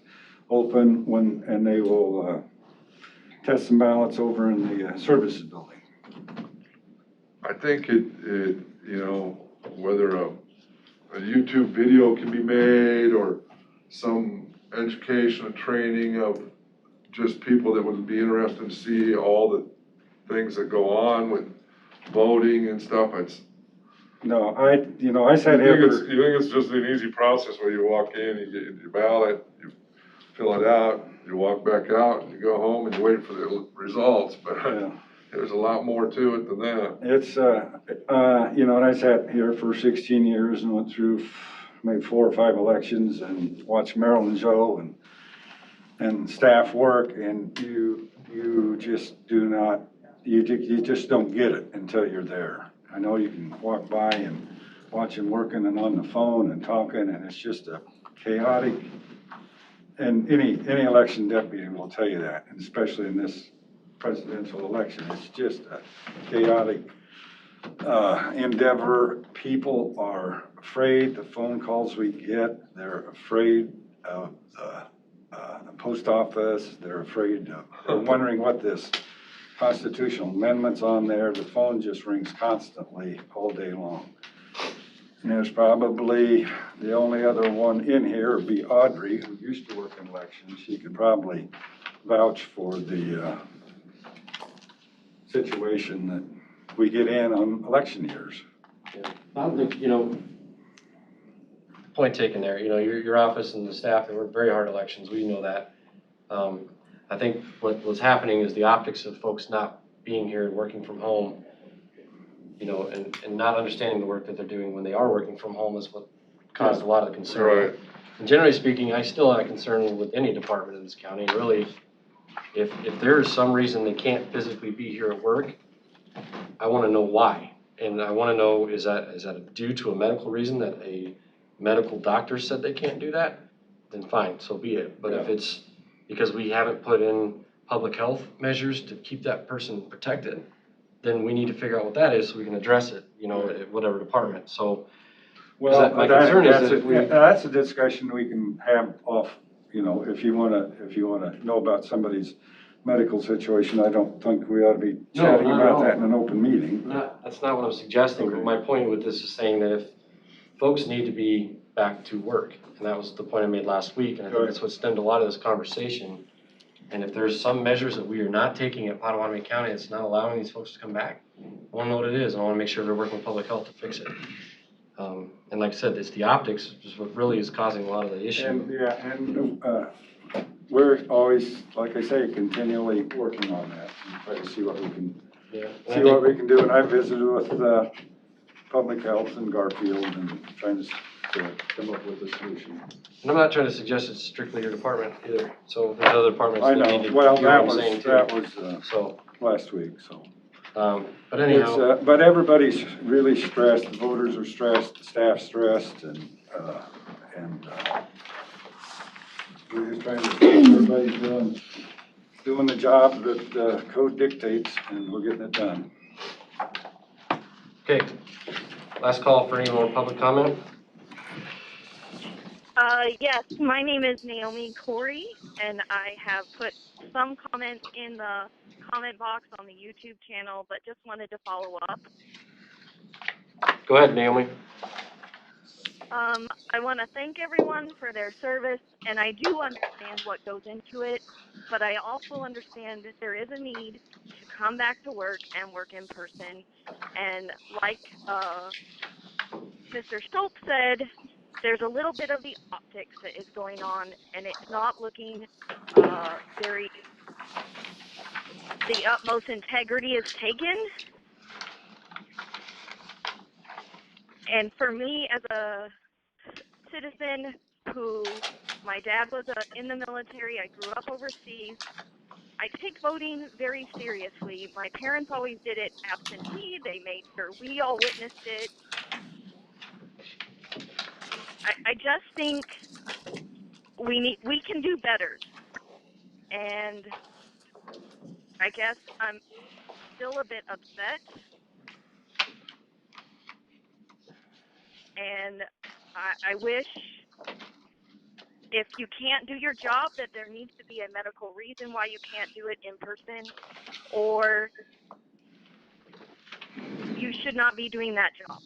open and they will test some ballots over in the services building. I think it you know, whether a YouTube video can be made or some education and training of just people that would be interested to see all the things that go on with voting and stuff. No, I sat here You think it's just an easy process where you walk in, you get your ballot, you fill it out, you walk back out, and you go home and you wait for the results, but there's a lot more to it than that. It's, and I sat here for 16 years and went through maybe 4 or 5 elections and watched Marilyn Joe and staff work, and you just do not, you just don't get it until you're there. I know you can walk by and watch him working and on the phone and talking, and it's just a chaotic, and any election deputy will tell you that, and especially in this presidential election, it's just a chaotic endeavor. People are afraid, the phone calls we get, they're afraid of the post office, they're afraid of, they're wondering what this constitutional amendment's on there. The phone just rings constantly all day long. And there's probably the only other one in here would be Audrey, who used to work in elections. She could probably vouch for the situation that we get in on election years. Yeah. I don't think, point taken there, your office and the staff, they work very hard elections, we know that. I think what's happening is the optics of folks not being here and working from home, and not understanding the work that they're doing when they are working from home is what caused a lot of the concern. Right. And generally speaking, I still have a concern with any department in this county, and really, if there is some reason they can't physically be here at work, I wanna know why. And I wanna know, is that due to a medical reason that a medical doctor said they can't do that? Then fine, so be it. But if it's because we haven't put in public health measures to keep that person protected, then we need to figure out what that is so we can address it, at whatever department. So, well, my concern is that's a discussion we can have off, if you wanna know about somebody's medical situation. I don't think we ought to be chatting about that in an open meeting. That's not what I'm suggesting, but my point with this is saying that if folks need to be back to work, and that was the point I made last week, and I think that's what stemmed a lot of this conversation. And if there's some measures that we are not taking at Potawatomi County that's not allowing these folks to come back, I wanna know what it is, and I wanna make sure they're working with public health to fix it. And like I said, it's the optics, which is what really is causing a lot of the issue. And we're always, like I say, continually working on that and try to see what we can Yeah. see what we can do. And I visited with, Public Health in Garfield and trying to come up with a solution. And I'm not trying to suggest it's strictly your department either, so if there's other departments I that need know, to well, hear what I'm saying too. that was, So, last week, so. but anyhow, It's, but everybody's really stressed, the voters are stressed, the staff's stressed, and we're just trying to, everybody's doing the job that, code dictates, and we're getting it done. okay, last call for any more public comment. Yes, my name is Naomi Corey, and I have put some comments in the comment box on the YouTube channel, but just wanted to follow up. Go ahead, Naomi. I want to thank everyone for their service, and I do understand what goes into it, but I also understand that there is a need to come back to work and work in person. And like Mr. Schultz said, there's a little bit of the optics that is going on, and it's not looking very, the utmost integrity is taken. And for me, as a citizen who, my dad was in the military, I grew up overseas, I take voting very seriously. My parents always did it absentee. They made sure we all witnessed it. I just think we can do better. And I guess I'm still a bit upset. And I wish, if you can't do your job, that there needs to be a medical reason why you can't do it in person, or you should not be doing that job.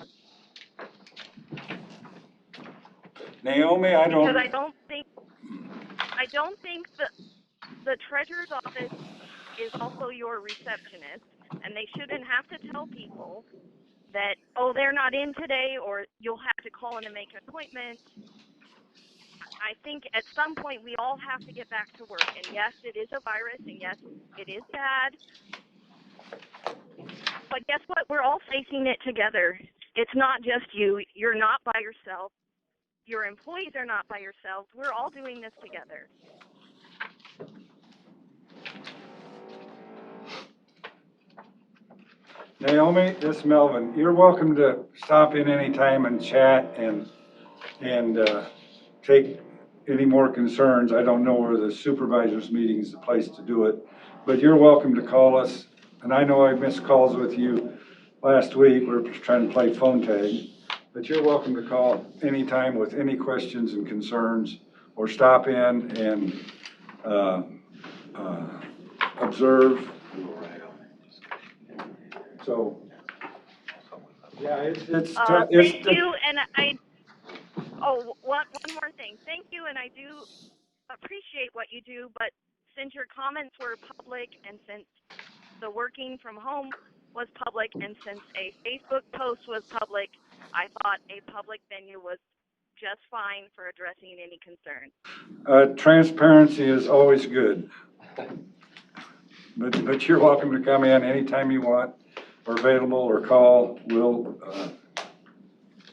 Naomi, Because I don't think the treasurer's office is also your receptionist, and they shouldn't have to tell people that, oh, they're not in today, or you'll have to call in and make an appointment. I think at some point we all have to get back to work. And yes, it is a virus, and yes, it is bad. But guess what? We're all facing it together. It's not just you. You're not by yourself. Your employees are not by yourselves. We're all doing this together. Naomi, this is Melvin. You're welcome to stop in anytime and chat and take any more concerns. I don't know where the supervisors meeting is the place to do it, but you're welcome to call us. And I know I missed calls with you last week. We're trying to play phone tag, but you're welcome to call anytime with any questions and concerns, or stop in and observe. So, yeah, it's Thank you, and one more thing. Thank you, and I do appreciate what you do, but since your comments were public, and since the working from home was public, and since a Facebook post was public, I thought a public venue was just fine for addressing any concerns. Transparency is always good. But you're welcome to come in anytime you want. We're available, or call.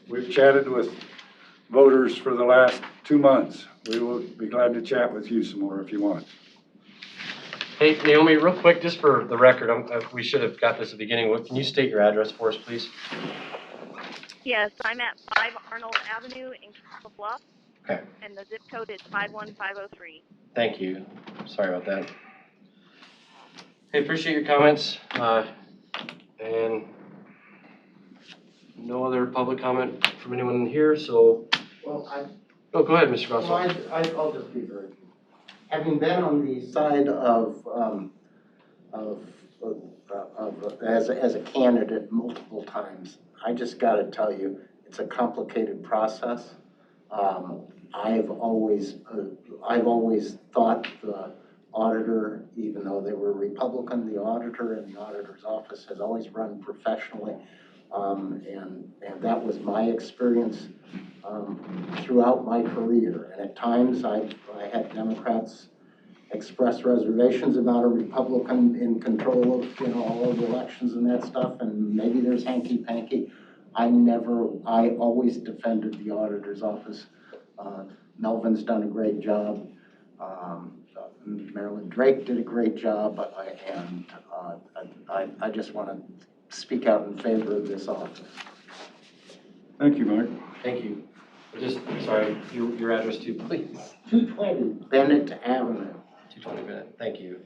We've chatted with voters for the last 2 months. We will be glad to chat with you some more if you want. Hey, Naomi, real quick, just for the record, we should have got this at the beginning. Can you state your address for us, please? Yes, I'm at 5 Arnold Avenue in Castle Bluff. Okay. And the zip code is 51503. Thank you. Sorry about that. Hey, appreciate your comments. And no other public comment from anyone here, so. Well, Oh, go ahead, Mr. Russell. I'll just be very brief. Having been on the side as a candidate multiple times, I just got to tell you, it's a complicated process. I've always thought the auditor, even though they were Republican, the auditor in the auditor's office has always run professionally, and that was my experience throughout my career. And at times I had Democrats express reservations about a Republican in control of, all of the elections and that stuff, and maybe there's hanky-panky. I always defended the auditor's office. Melvin's done a great job. Marilyn Drake did a great job, and I just want to speak out in favor of this office. Thank you, Mike. Thank you. Sorry, your address too, please. 220 Bennett Avenue. 220 Bennett, thank you.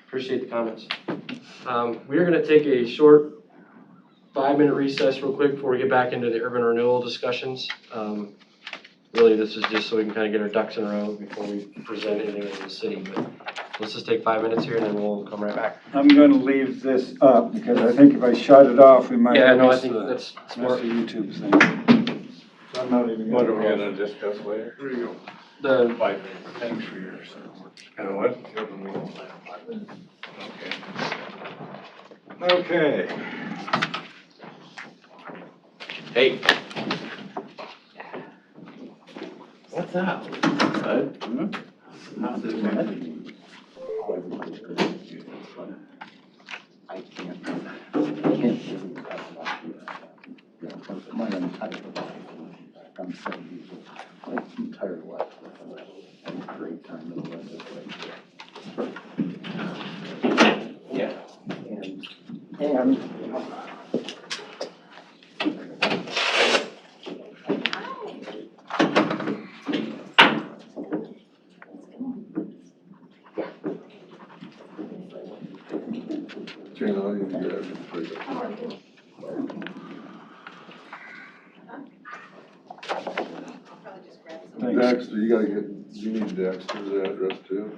Appreciate the comments. We are gonna take a short 5-minute recess real quick before we get back into the urban renewal discussions. Really, this is just so we can kind of get our ducks in a row before we present anything in the city, but let's just take 5 minutes here and then we'll come right back. I'm gonna leave this up because I think if I shut it off, we might Yeah, no, I miss think the that's miss smart. the YouTube thing. I'm not even gonna. What are we gonna discuss later? Here you The, 5 minutes. Thanks for yours. What? Okay. Hey. What's up? Bud? How's it going? I can't really talk about my entire life. I'm 70 years old. My entire life. I had a great time in the legislature. Yeah. And Jane, I'll use your address for you. Dexter, you need Dexter's address too?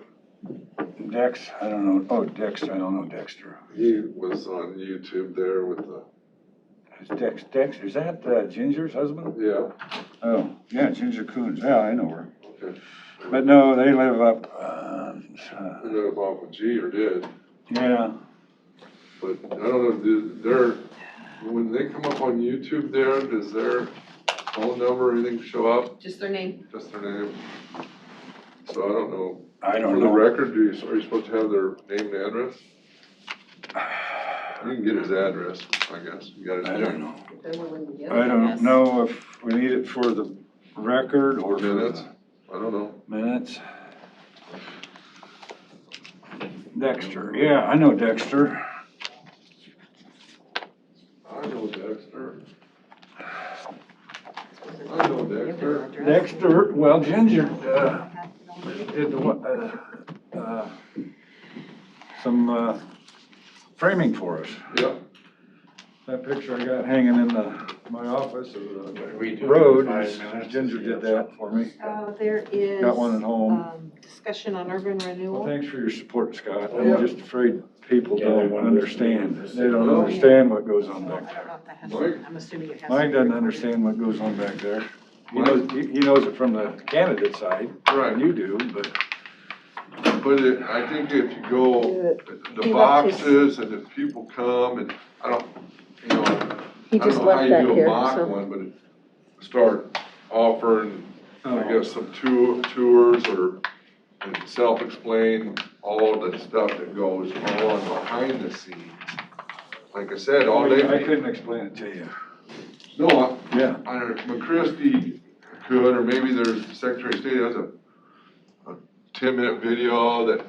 Dex, I don't know. Oh, Dexter, I don't know Dexter. He was on YouTube there with the, Is Dexter, is that Ginger's husband? yeah. Oh, yeah, Ginger Coons. Yeah, I know her. Okay. But no, they live up, They live off of G or did, yeah. but I don't know, when they come up on YouTube there, does their phone number or anything show up? Just their name. Just their name? So I don't know. I don't For the know. record, are you supposed to have their name and address? You can get his address, I guess. You got his I name. don't know. They're willing to give it, I don't guess. know if we need it for the record or for Minutes? the I don't know. minutes. Dexter, yeah, I know Dexter. I know Dexter. I know Dexter. Dexter, well, Ginger, did some framing for us. Yeah. That picture I got hanging in my office of the road, Ginger did that for me. There is. Got one at home. Discussion on urban Well, renewal. thanks for your support, Scott. Yeah. I'm just afraid people don't understand. They don't understand what goes on back there. Mike? I'm assuming it has. Mike doesn't understand what goes on back there. He knows it from the candidate side. Right. You do, but. But I think if you go, the He left his- boxes and if people come and I don't know He how just left you that do a here, mock so. one, but start offering, I Oh. guess, some tours or and self-explain all the stuff that goes on behind the scenes. Like I said, all day. I couldn't explain it to you. No, Yeah. I don't know, McCristy could, or maybe there's the Secretary of State has a 10-minute video that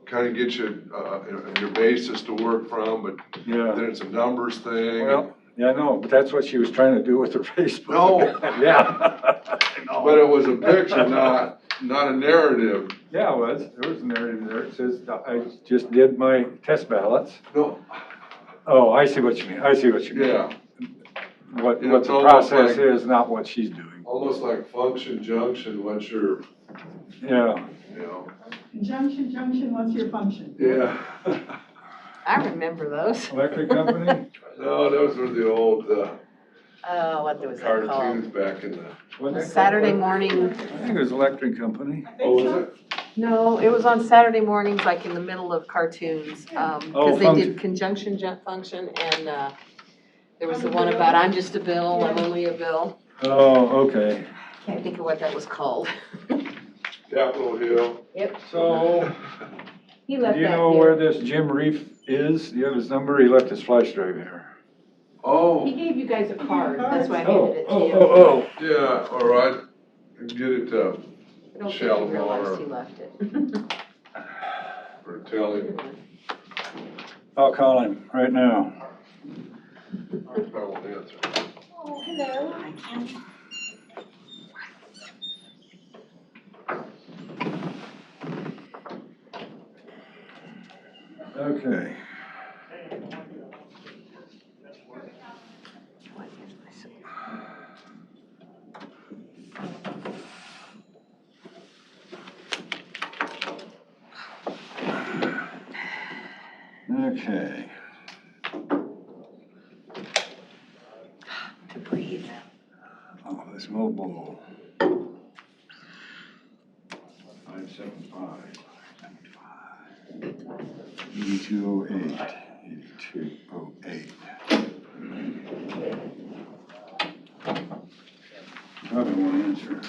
kind of gets you, your basis to work from, but Yeah. then it's a numbers thing. Well, yeah, no, but that's what she was trying to do with her Facebook. No. Yeah. But it was a picture, not a narrative. Yeah, it was. There was a narrative there. It says, I just did my test ballots. No. Oh, I see what you mean. I see what you mean. Yeah, What Yeah, it's the almost process like- is, not what she's doing. almost like function junction once you're, Yeah. you know, Junction, what's your function? yeah. I remember those. Electric company? No, those were the old What was that called? cartoons back in the. Saturday morning. I think it was electric company. Oh, was it? No, it was on Saturday mornings, like in the middle of cartoons, Oh, because they function. did conjunction function, and, there was the one about, I'm just a bill, I'm only a bill. Oh, okay. Can't think of what that was called. Capitol Hill. Yep, So, he do left you that know where here. this Jim Reef is? Do you have his number? He left his flash drive here. Oh, He gave you guys a card, that's why I Oh, handed it to oh, you. oh, yeah, all right. Get it, I don't think he realized he left it. or tell him. I'll call him right now. I won't answer. Oh, hello. Hi, Ken. Okay. Okay. To breathe. Oh, this mobile. 575. 8208. 8208. Probably won't answer.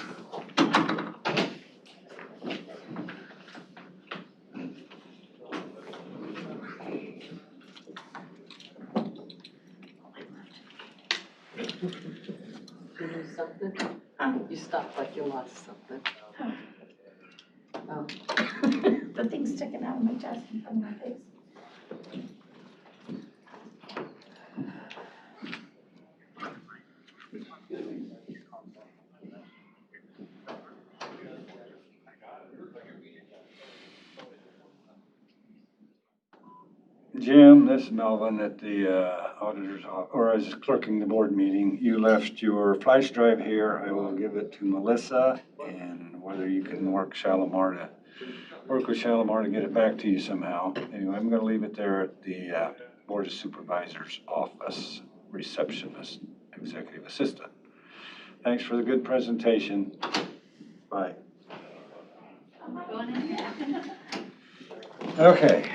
You lose something? You stopped like you lost something. Oh. The thing sticking out of my chest in front of my face. Jim, this is Melvin at the auditor's office, or as clerking the board meeting. You left your flash drive here. I will give it to Melissa, and whether you can work with Shalimar to get it back to you somehow. Anyway, I'm gonna leave it there at the Board of Supervisors office, receptionist, executive assistant. Thanks for the good presentation. Bye. Okay.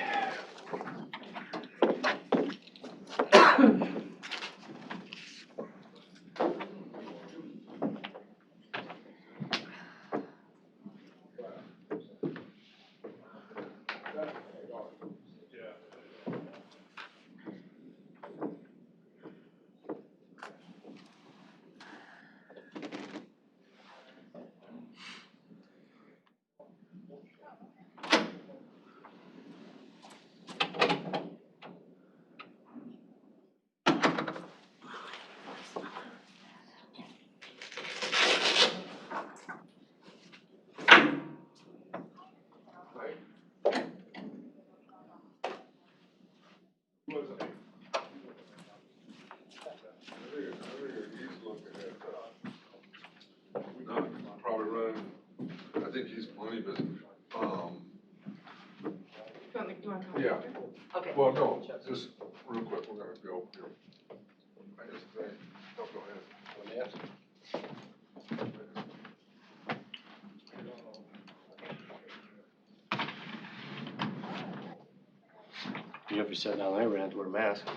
Probably running, I think he's plenty, but, You want to yeah. Okay. Well, no, just real quick, we're gonna go here. I just think, no, go ahead. You know, if you sat down there, we're gonna have to wear masks.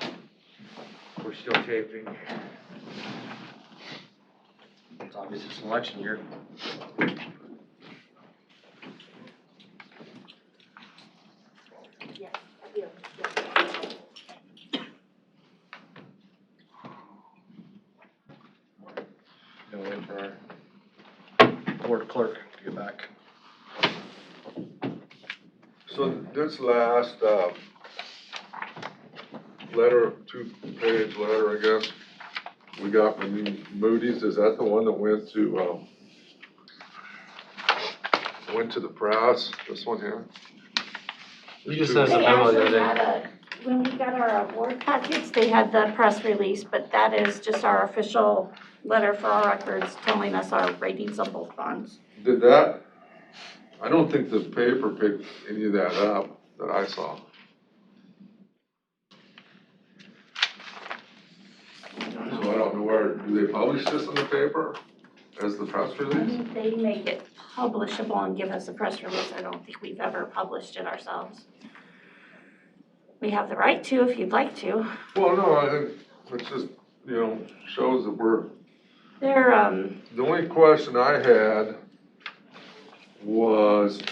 We're still chafing. It's obvious it's an election year. Yes, I do. Gonna wait for our board clerk to get back. So this last, letter, two-page letter, I guess, we got from Moody's, is that the one that went to the press, this one here? You just sent us a They memo the actually other had day. when we got our award packets, they had the press release, but that is just our official letter for our records telling us our ratings on both bonds. Did that, I don't think the paper picked any of that up that I saw. So I don't know where, do they publish this in the paper as the press I release? think they make it publishable and give us a press release. I don't think we've ever published it ourselves. We have the right to if you'd like to. Well, no, I think it's just, shows that we're, They're, the only question I had was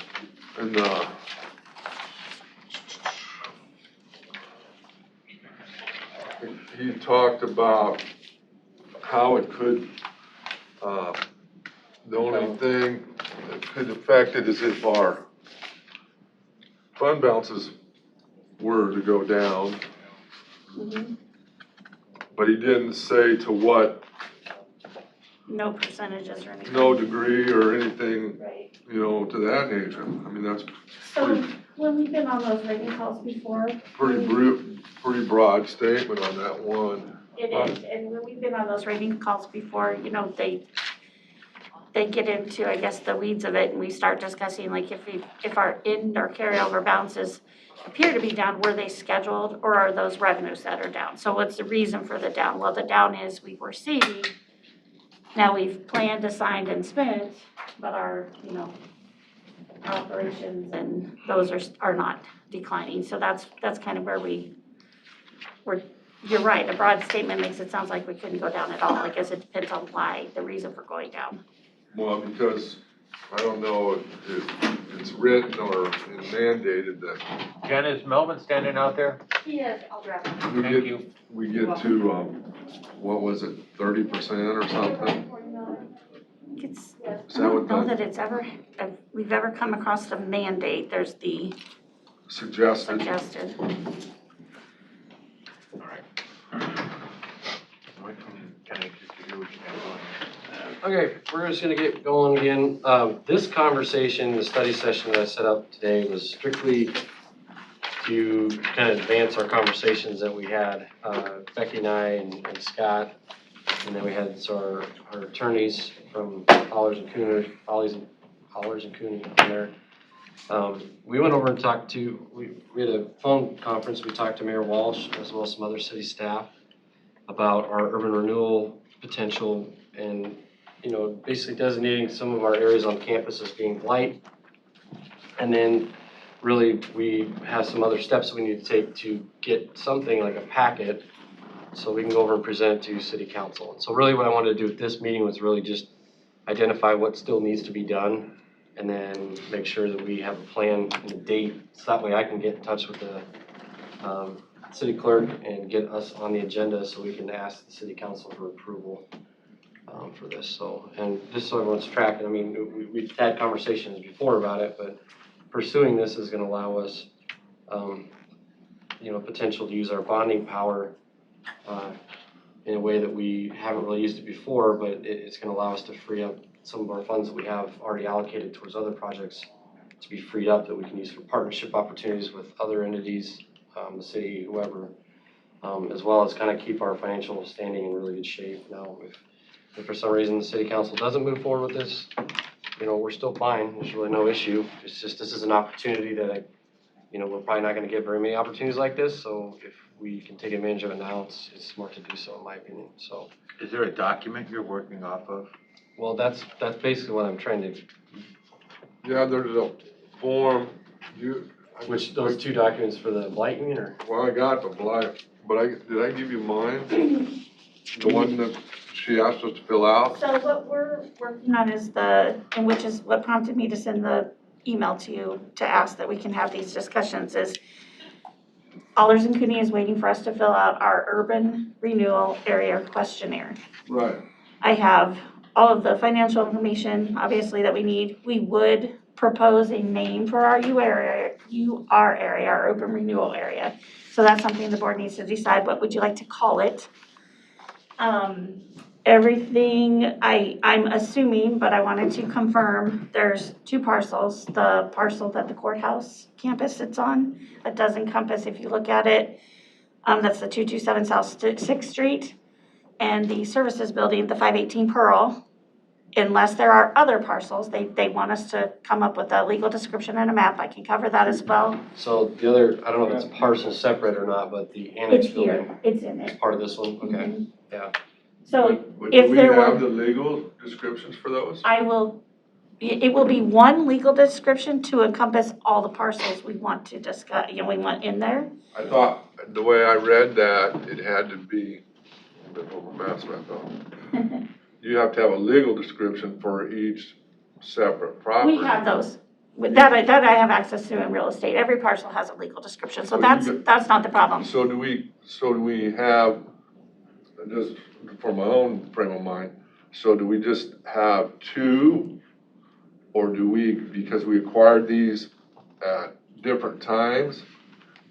in the he talked about how it could, the only thing that could affect it is if our fund balances were to go down. But he didn't say to what, No percentages or anything. no degree or anything, Right. you know, to that nature. I mean, that's So when we've been on those rating calls before. pretty broad statement on that one. It is, and when we've been on those rating calls before, you know, they get into, I guess, the weeds of it, and we start discussing, like, if our end or carryover balances appear to be down, were they scheduled, or are those revenues that are down? So what's the reason for the down? Well, the down is we were receiving, now we've planned, assigned, and spent, but our, you know, operations and those are not declining. So that's kind of where you're right, a broad statement makes it sound like we couldn't go down at all. I guess it depends on why, the reason for going down. Well, because I don't know if it's written or mandated that Jen, is Melvin standing out there? Yes, I'll grab it. we get to, what was it, 30% or something? It's, Is I that don't what know that that we've ever come across a mandate. There's the suggested? suggested. Okay, we're just gonna get going again. This conversation, the study session that I set up today was strictly to kind of advance our conversations that we had, Becky and I and Scott. And then we had our attorneys from Hollers and Cooney on there. We went over and talked to, we had a phone conference, we talked to Mayor Walsh as well as some other city staff about our urban renewal potential and, you know, basically designating some of our areas on campus as being blight. And then really we have some other steps we need to take to get something like a packet so we can go over and present it to city council. And so really what I wanted to do at this meeting was really just identify what still needs to be done and then make sure that we have a plan and a date, so that way I can get in touch with the city clerk and get us on the agenda so we can ask the city council for approval for this. So, and just so everyone's tracking, I mean, we've had conversations before about it, but pursuing this is gonna allow us, you know, potential to use our bonding power in a way that we haven't really used it before, but it's gonna allow us to free up some of our funds that we have already allocated towards other projects to be freed up that we can use for partnership opportunities with other entities, the city, whoever, as well as kind of keep our financial standing in really good shape. Now, if for some reason the city council doesn't move forward with this, you know, we're still fine. There's really no issue. It's just, this is an opportunity that you know, we're probably not gonna get very many opportunities like this, so if we can take advantage of it now, it's smart to do so, in my opinion, so. Is there a document you're working off of? Well, that's basically what I'm trying to. Yeah, there's a form, Which, those two documents for the blight, you mean, or? well, I got the blight, but did I give you mine? The one that she asked us to fill out? So what we're working on is and which is what prompted me to send the email to you to ask that we can have these discussions is Allers and Cooney is waiting for us to fill out our urban renewal area questionnaire. Right. I have all of the financial information, obviously, that we need. We would propose a name for our UR area, our urban renewal area. So that's something the board needs to decide. What would you like to call it? Everything, I'm assuming, but I wanted to confirm, there's two parcels. The parcel that the courthouse campus sits on, that does encompass, if you look at it, that's the 227 South 6th Street. And the services building, the 518 Pearl, unless there are other parcels, they want us to come up with a legal description and a map. I can cover that as well. So the other, I don't know if it's parcel separate or not, but the annex It's building. here, it's in it. It's part of this one, okay, yeah. So But if do we there have were, the legal descriptions for those? it will be one legal description to encompass all the parcels we want to discuss, we want in there. I thought, the way I read that, it had to be, a bit of a mess, I thought. You have to have a legal description for each separate property. We have those. That I have access to in real estate. Every parcel has a legal description, so So you that's not the problem. So do we have, just for my own frame of mind, so do we just have two? Or do we, because we acquired these at different times,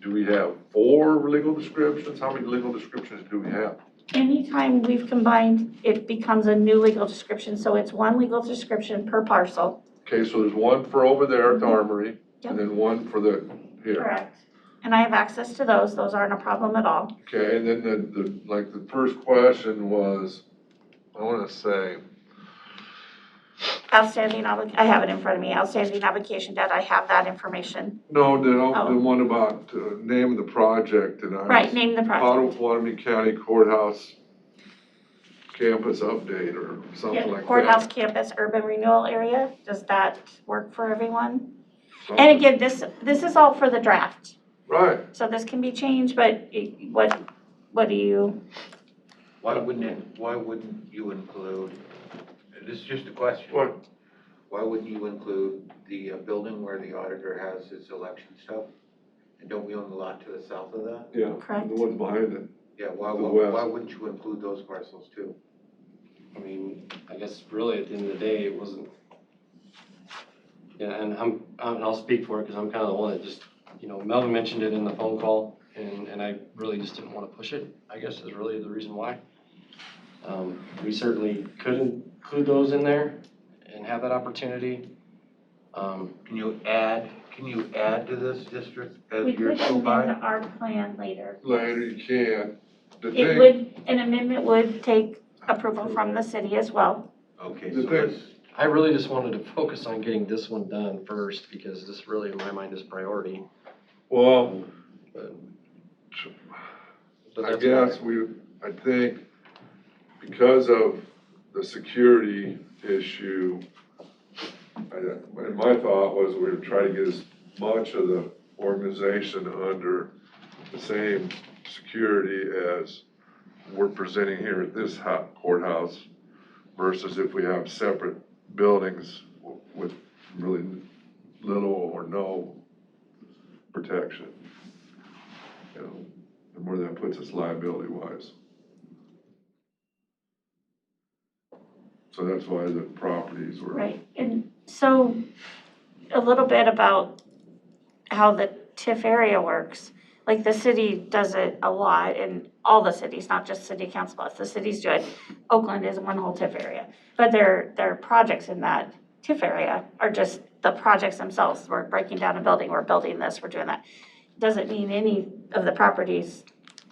do we have 4 legal descriptions? How many legal descriptions do we have? Anytime we've combined, it becomes a new legal description, so it's one legal description per parcel. Okay, so there's one for over there at the Armory, Yep. and then one for the, here. Correct. And I have access to those. Those aren't a problem at all. Okay, and then the first question was, I wanna say, Outstanding I have it in front of me. Outstanding application debt, I have that information. no, the Oh. one about name of the project, and I was. Right, name the project. Potawatomi County Courthouse Campus Update or something like that. Courthouse campus urban renewal area, does that work for everyone? Something. And again, this is all for the draft, Right, so this can be changed, but what do you, Why wouldn't you include, this is just a question. what, Why wouldn't you include the building where the auditor has his election stuff? And don't we own the lot to the south of that? yeah, Correct. the ones behind it. Yeah, The west. why wouldn't you include those parcels too? I mean, I guess really at the end of the day, it wasn't. Yeah, and I'll speak for it because I'm kind of the one that just, Melvin mentioned it in the phone call and I really just didn't want to push it, I guess is really the reason why. We certainly could include those in there and have that opportunity. Can you add to this district as we years could go by? amend our plan later. Later you can. An amendment would take approval from the city as well. Okay, The so thing- let's, I really just wanted to focus on getting this one done first because this really in my mind is priority. Well, But I that's guess I think because of the security issue, and my thought was we would try to get as much of the organization under the same security as we're presenting here at this courthouse versus if we have separate buildings with really little or no protection. And where that puts us liability wise. So that's why the properties were. Right, and so a little bit about how the TIF area works. Like the city does it a lot, and all the cities, not just city council, but the cities do it. Oakland is one whole TIF area, but their projects in that TIF area are just the projects themselves. We're breaking down a building, we're building this, we're doing that. Doesn't mean any of the properties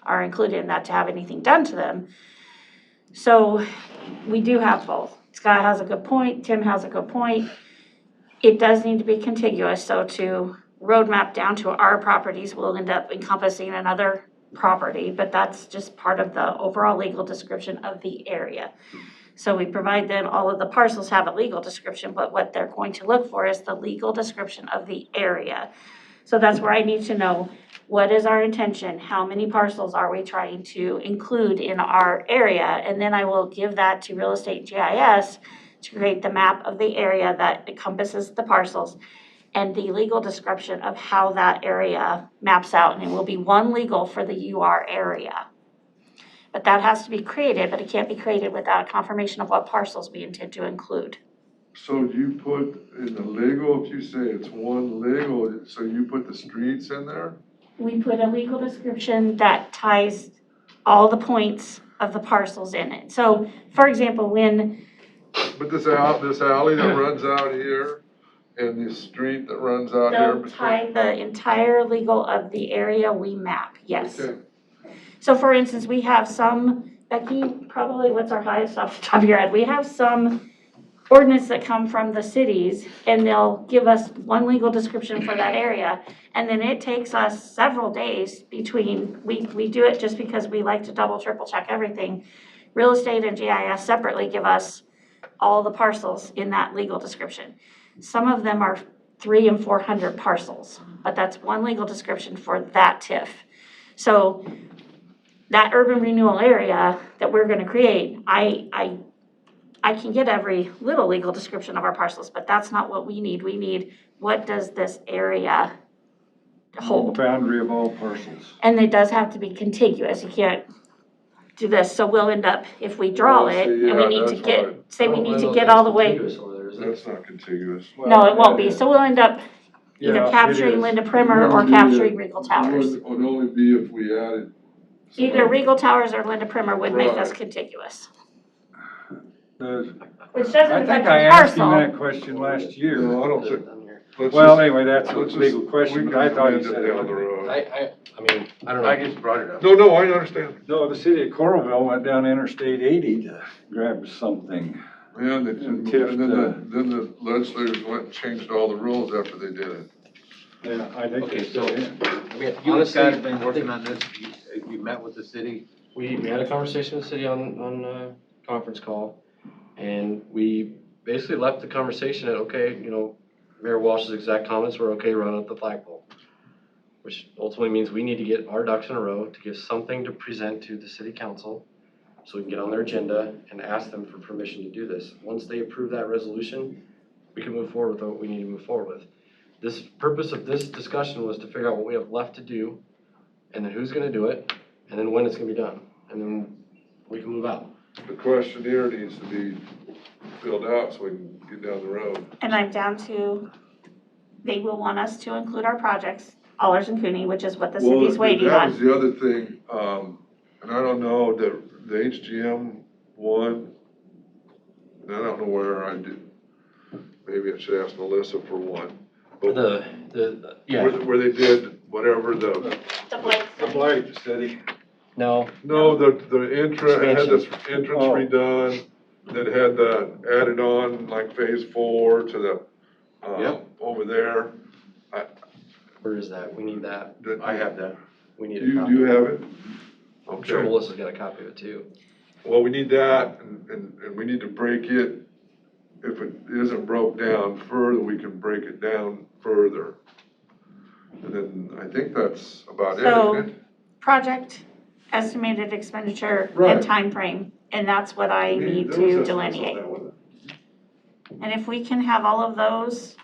are included in that to have anything done to them. So we do have both. Scott has a good point, Tim has a good point. It does need to be contiguous, so to roadmap down to our properties will end up encompassing another property, but that's just part of the overall legal description of the area. So we provide them, all of the parcels have a legal description, but what they're going to look for is the legal description of the area. So that's where I need to know, what is our intention? How many parcels are we trying to include in our area? And then I will give that to Real Estate GIS to create the map of the area that encompasses the parcels and the legal description of how that area maps out. And it will be one legal for the UR area. But that has to be created, but it can't be created without confirmation of what parcels we intend to include. So do you put in the legal, if you say it's one legal, so you put the streets in there? We put a legal description that ties all the points of the parcels in it. So, for example, when But this alley that runs out here and this street that runs out here. they'll tie the entire legal of the area we map, yes. Okay. So for instance, we have some, Becky, probably what's our highest off the top of your head? We have some ordinance that come from the cities and they'll give us one legal description for that area. And then it takes us several days between, we do it just because we like to double, triple check everything. Real estate and GIS separately give us all the parcels in that legal description. Some of them are 300 and 400 parcels, but that's one legal description for that TIF. So that urban renewal area that we're gonna create, I I can get every little legal description of our parcels, but that's not what we need. We need, what does this area hold? Boundary of all parcels. And it does have to be contiguous. You can't do this. So we'll end up, if we draw Well, it, see, and we yeah, need to that's get, right. say we need to get all the way. That's not contiguous. No, it won't be. So we'll end up either Yeah, it capturing is. Linda Primer or capturing Regal Towers. It would only be if we added. some Either Regal Towers or Linda Primer would make us Right. contiguous. I Which doesn't think affect I the asked him parcel. that question last year. No, I don't think. let's Well, just- anyway, that's a let's just- legal we question, can but I thought he amend it said down the it. road. I mean, I don't know. I just brought it up. No, I understand. No, the city of Coralville went down Interstate 80 to grab something. Yeah, and And then the legislators went and changed all the rules after they did it. Yeah, I think Okay, they so, still did. I mean, You and honestly, Scott have been I working think on this, you met with the city. we had a conversation with the city on conference call, and we basically left the conversation at, okay, you know, Mayor Walsh's exact comments were, okay, run up the flagpole. Which ultimately means we need to get our ducks in a row to give something to present to the city council, so we can get on their agenda and ask them for permission to do this. Once they approve that resolution, we can move forward with what we need to move forward with. This purpose of this discussion was to figure out what we have left to do, and then who's gonna do it, and then when it's gonna be done, and then we can move out. The questionnaire needs to be filled out so we can get down the road. And I'm down to, they will want us to include our projects, Allers and Cooney, which is what the city's waiting That was on. the other thing, and I don't know, the HGM one, and I don't know where I did, maybe I should ask Melissa for one. But Yeah, where they did whatever the, The Blake The Blight City. no, the entrance, it had this entrance Oh. redone, that had the added on like phase 4 to the, Yep. over there. where is that? We need that. I have that. We need a You copy. have it? I'm sure Okay. Melissa's got a copy of it too. Well, we need that, and we need to break it, if it isn't broke down further, we can break it down further. And then, I think that's about it, So- isn't it? Project, estimated expenditure, Right. and time frame, and that's what I need There was to a- delineate. that one. And if we can have all of those,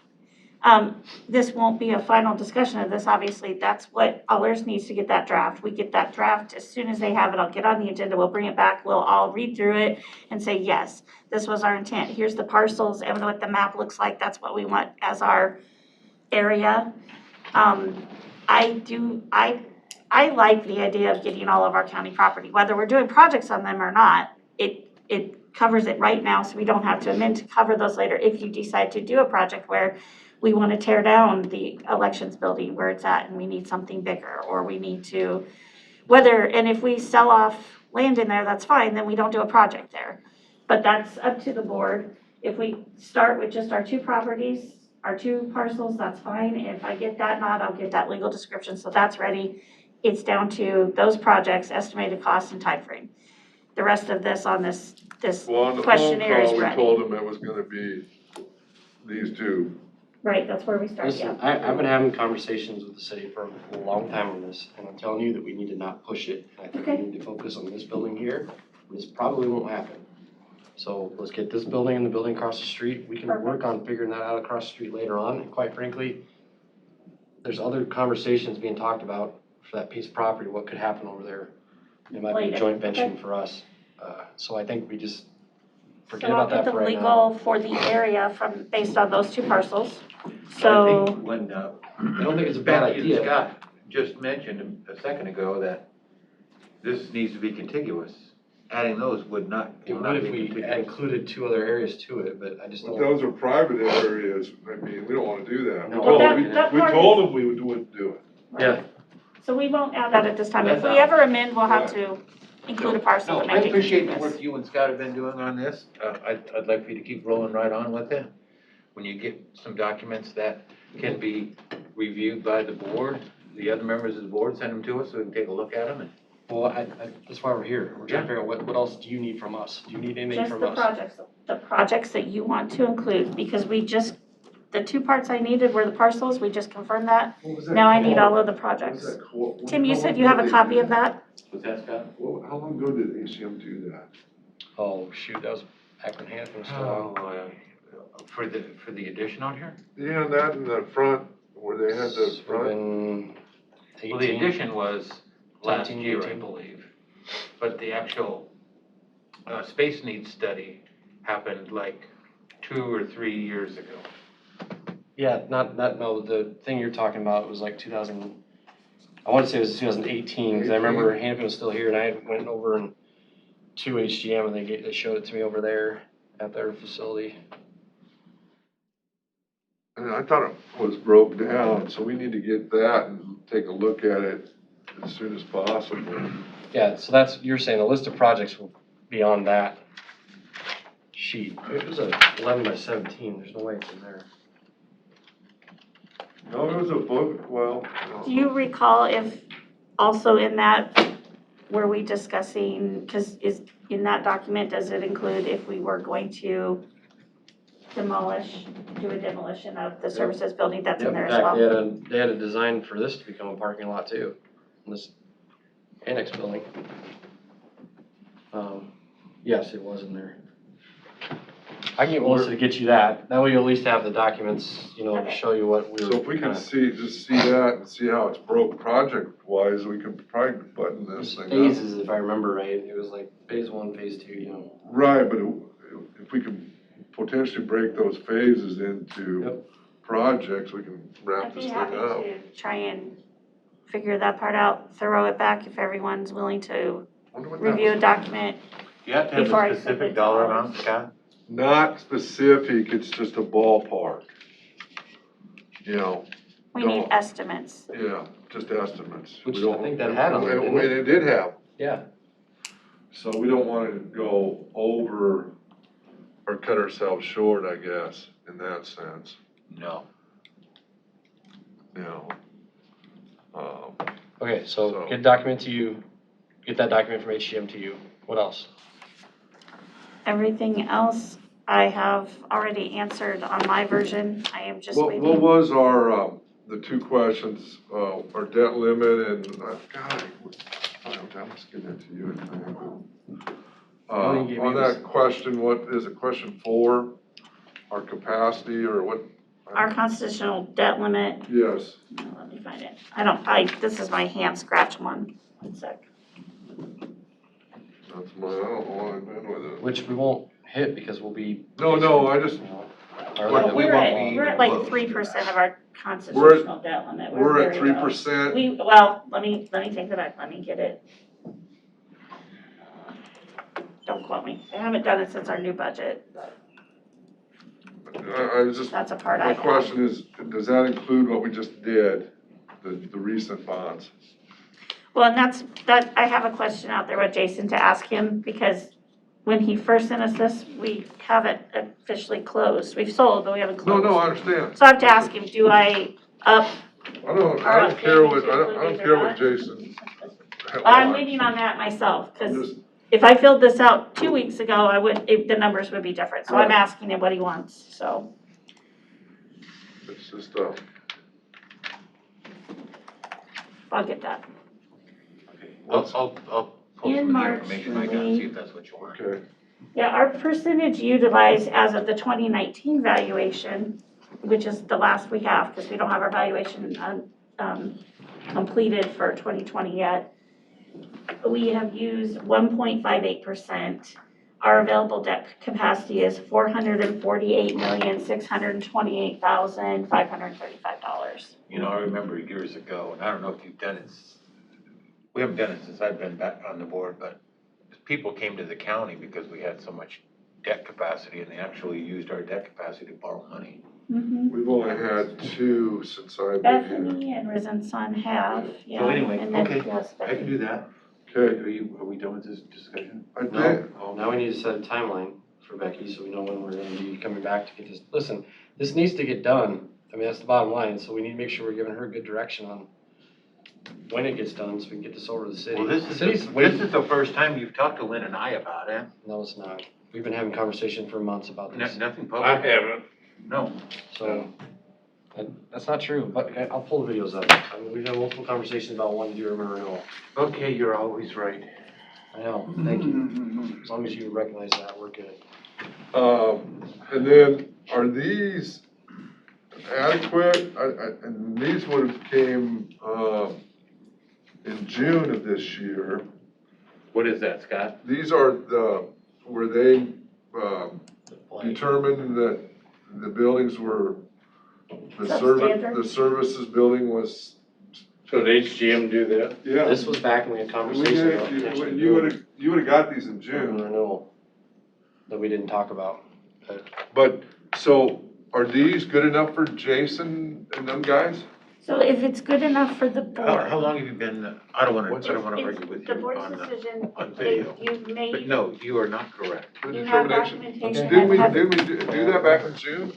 this won't be a final discussion of this, obviously, that's what, Allers needs to get that draft. We get that draft, as soon as they have it, I'll get on the agenda, we'll bring it back, we'll all read through it and say, yes, this was our intent, here's the parcels, and what the map looks like, that's what we want as our area. I like the idea of getting all of our county property, whether we're doing projects on them or not, it covers it right now, so we don't have to amend to cover those later if you decide to do a project where we wanna tear down the elections building where it's at and we need something bigger, or we need to, and if we sell off land in there, that's fine, then we don't do a project there. But that's up to the board. If we start with just our two properties, our two parcels, that's fine. If I get that not, I'll get that legal description, so that's ready. It's down to those projects, estimated cost and timeframe. The rest of this on this Well, on the phone questionnaire is call, we ready. told them it was gonna be these two. Right, that's where we start, Listen, yeah. I've been having conversations with the city for a long time on this, and I'm telling you that we need to not push it. I think we Okay. need to focus on this building here. This probably won't happen. So let's get this building and the building across the street. We can work on figuring that out across the street later on. And quite frankly, there's other conversations being talked about for that piece of property, what could happen over there. It might be Later. a joint venturing Okay. for us. So I think we just So forget I'll about get that the for right now. legal for the area based on those two parcels. I So, think when, I don't think it's a bad Becky and idea. Scott just mentioned a second ago that this needs to be contiguous. Adding those would not It would be if we contiguous. included two other areas to it, but I just But don't. those are private areas, I mean, we don't wanna do that. No. Well, that We part told them we wouldn't do it. Yeah. so we won't add that at this time. If That's we out. ever amend, we'll have to include a parcel No, to I make it appreciate the contiguous. work you and Scott have been doing on this. I'd like for you to keep rolling right on with it. When you get some documents that can be reviewed by the board, the other members of the board, send them to us so we can take a look at them. Well, that's why we're here. We're trying to figure out what else do you need from us? Do you need anything Just from the us? projects that you want to include, because the two parts I needed were the parcels, we just confirmed that. What was that Now I need called? all of the What was projects. that called? Tim, you How said long you have ago a did copy they of do that? Was that, Scott? How long ago did HCM do that? Oh, shoot, that was Akron Hannafin still on. For the addition out here? Yeah, that in the front, where they had the It's front. been Well, the 18. addition was last 18, year, I 18. believe. But the actual, space needs study happened like 2 or 3 years ago. Yeah, no, the thing you're talking about was like 2000, I want to say it was 2018, because I remember Hannafin was still here, and I went over and to HGM, and they showed it to me over there at their facility. And I thought it was broke down, so we need to get that and take a look at it as soon as possible. Yeah, so that's, you're saying a list of projects will be on that sheet. It was a 11 by 17, there's no way it's in there. No, it was a book, well. Do you recall if also in that, were we discussing, because is, in that document, does it include if we were going to do a demolition of the services building that's in there as well? In fact, they had a design for this to become a parking lot too, in this annex building. Yes, it was in there. I can get Melissa to get you that, that way you at least have the documents, you know, to show you what we were. So if we can just see that and see how it's broke project-wise, we can probably button this thing up. Phases, if I remember right, it was like phase 1, phase 2, you know. Right, but if we can potentially break those phases into projects, we can wrap I'd this be thing happy up. to try and figure that part out, throw it back if everyone's willing to review a document. You have to have Before I a submit specific to dollar ours. amount, Scott? Not specific, it's just a ballpark. You know, We need estimates. yeah, just estimates. Which We don't- I think that had on there, and didn't it? it did have. Yeah. So we don't want to go over or cut ourselves short, I guess, in that sense, No. you know. Okay, so get a document to you, get that document from HGM to you. What else? Everything else I have already answered on my version. I am just What waiting. was our, the two questions, our debt limit and, God, I must give that to you, I think. All you gave me On was- that question, what is it, question 4? Our capacity or what? Our constitutional debt limit, Yes. let me find it. This is my hand scratch one. One sec. That's mine, I don't know what I've been with it. Which we won't hit because we'll be. No, I just, Or We're at like 3% of our constitutional debt limit. we're at very low. 3%. Well, let me take that back. Let me get it. Don't quote me. I haven't done it since our new budget. I was just, That's a part I my have. question is, does that include what we just did, the recent bonds? Well, and I have a question out there with Jason to ask him, because when he first sent us this, we haven't officially closed. We've sold, but we haven't closed. No, I understand. So I have to ask him, do I up? I don't care what, I don't care what Jason. I'm waiting on that myself, because if I filled this out 2 weeks ago, the numbers would be different. So I'm Right. asking him what he wants, so. It's just, I'll get that. I'll post In some of the March, information I got and see if that's what you want. okay. Yeah, our percentage utilized as of the 2019 valuation, which is the last we have, because we don't have our valuation completed for 2020 yet. We have used 1.58%. Our available debt capacity is $448,628,535. You know, I remember years ago, and I don't know if you've done it, we haven't done it since I've been back on the board, but people came to the county because we had so much debt capacity, and they actually used our debt capacity to borrow money. We've only had 2 since I've been here. Bethany and Risen Son have, yeah. So anyway, and then, okay, yes, I can do that. Okay. Are we done with this discussion? I No, think, now we need to set a timeline for Becky, so we know when we're gonna be coming back to get this. Listen, this needs to get done. I mean, that's the bottom line, so we need to make sure we're giving her good direction on when it gets done, so we can get this over to the city. Well, this City's is waiting. the first time you've talked to Lynn and I about it. No, it's not. We've been having conversation for months about this. Nothing public. I haven't. No. So, that's not true, but okay, I'll pull the videos up. I mean, we've had multiple conversations about when to do remember and all. Okay, you're always right. I know, thank you. As long as you recognize that, we're good. And then, are these adequate? And these would have came, in June of this year. What is that, Scott? These are where they, determined that the buildings were, Substandard? the services building was. So did HGM do that? Yeah. This was back when we had conversation about potentially You would've got these in June. renewal that we didn't talk about. But, so, are these good enough for Jason and them guys? So if it's good enough for the How board, long have you been, I don't wanna argue with the you board's on, decision, on they, video. you've But made, no, you are not correct. The you have determination? documentation Didn't we, and have. didn't we do that back in June?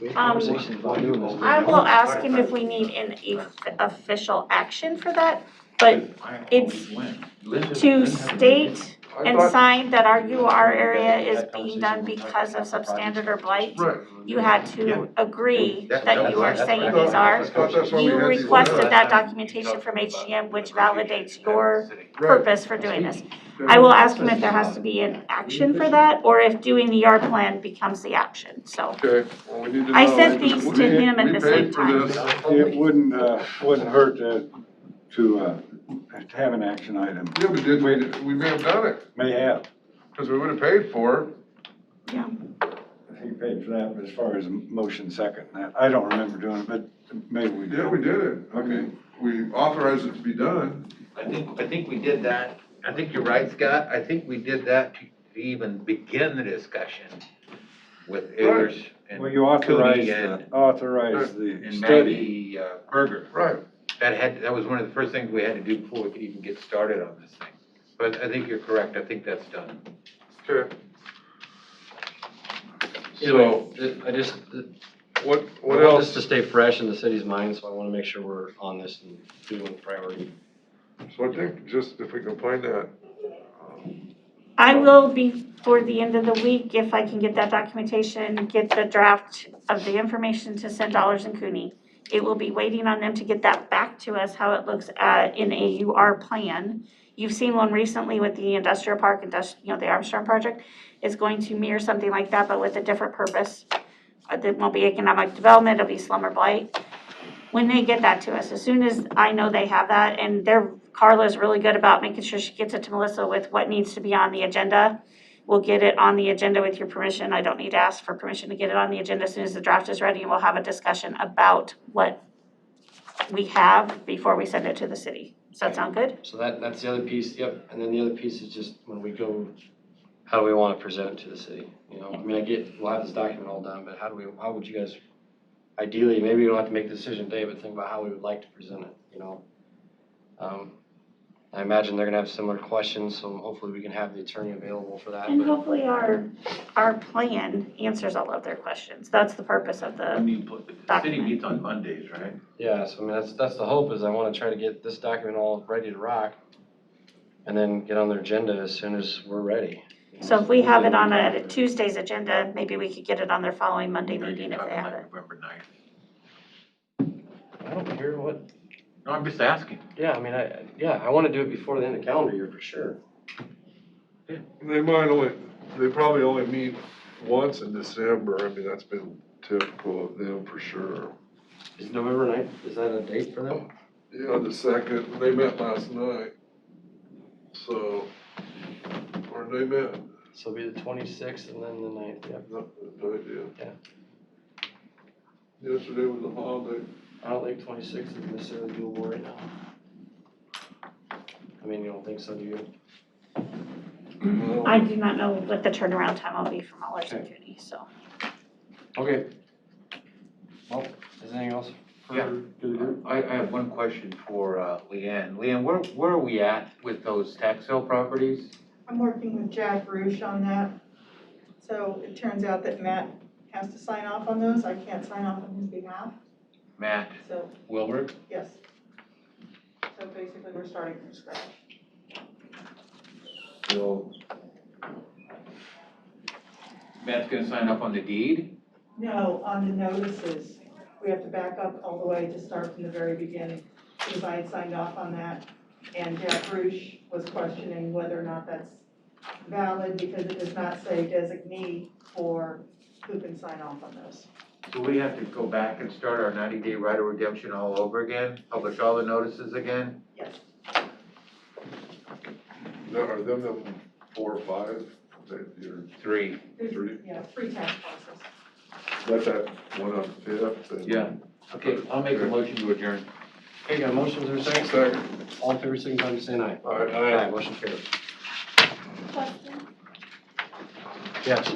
We had conversations about doing this. I will ask him if we need an official action for that, but it's to state and sign that our UR area is being done because of substandard or blight. Right. You had to agree that you are saying I these are. thought that's why we You had these requested done. that documentation from HGM, which validates your purpose for doing this. I will ask him if there has to be an action for that, or if doing the yard plan becomes the action, so. Okay, well, we need to know. I sent these to him at the same time. It wouldn't hurt to have an action item. Yeah, but we may have done it, May have. because we would have paid for it. Yeah. He paid for that, but as far as motion second, that, I don't remember doing it, but maybe we did. Yeah, we did it. I mean, we authorized it to be done. I think we did that, I think you're right, Scott, I think we did that to even begin the discussion with Ayers and Well, you authorized, Cooney and the study. Maggie Berger. Right. That was one of the first things we had to do before we could even get started on this thing. But I think you're correct, I think that's done. Okay. So, I just, What I want else? this to stay fresh in the city's mind, so I wanna make sure we're on this and doing priority. So I think just if we can find that. I will before the end of the week, if I can get that documentation, get the draft of the information to send Dollars and Cooney. It will be waiting on them to get that back to us, how it looks in a UR plan. You've seen one recently with the industrial park, the Armstrong project. It's going to mirror something like that, but with a different purpose. It won't be economic development, it'll be slum or blight. When they get that to us, as soon as I know they have that, and Carla's really good about making sure she gets it to Melissa with what needs to be on the agenda. We'll get it on the agenda with your permission. I don't need to ask for permission to get it on the agenda as soon as the draft is ready, and we'll have a discussion about what we have before we send it to the city. Does that sound good? So that's the other piece, yep, and then the other piece is just when we go, how do we wanna present it to the city? You know, I mean, we'll have this document all done, but how would you guys, ideally, maybe you don't have to make the decision today, but think about how we would like to present it, you know? I imagine they're gonna have similar questions, so hopefully we can have the attorney available for that. And but- hopefully our plan answers all of their questions. That's the purpose of I the mean, the city document. meets on Mondays, right? Yeah, so I mean, that's the hope, is I wanna try to get this document all ready to rock, and then get on their agenda as soon as we're ready. So if we have it on a Tuesday's agenda, maybe we could get it on their following Monday meeting if they have it. November 9th. I don't care what, No, I'm just asking. yeah, I mean, I wanna do it before the end of the calendar year, for sure. They probably only meet once in December. I mean, that's been typical of them for sure. Is November 9th, is that a date for them? Yeah, the second, they met last night. So, or they met, So it'll be the 26th and then the 9th, yeah. no idea. Yeah. Yesterday was a holiday. I don't think 26th is necessarily doable right now. I mean, you don't think so, do you? I do not know what the turnaround time will be from Allers and Cooney, so. Okay. Well, is there anything else for Yeah. the group? I have one question for Leanne. Leanne, where are we at with those tax sale properties? I'm working with Jack Roosh on that. So it turns out that Matt has to sign off on those. I can't sign off on his behalf, Matt so, Wilbur? yes. So basically, we're starting from scratch. So Matt's gonna sign up on the deed? No, on the notices, we have to back up all the way to start from the very beginning, because I had signed off on that, and Jack Roosh was questioning whether or not that's valid because it does not say designee for who can sign off on those. So we have to go back and start our 90-day right of redemption all over again, publish all the notices again? Yes. Now, are them 4 or 5 that you're, 3. Three. Yeah, free tax process. let that one on Fifth and? Yeah. Okay, I'll make a motion to adjourn. Okay, got a motion, is there a second? Second. All in favor, signify by saying aye. Aye. Motion carries. Question? Yes.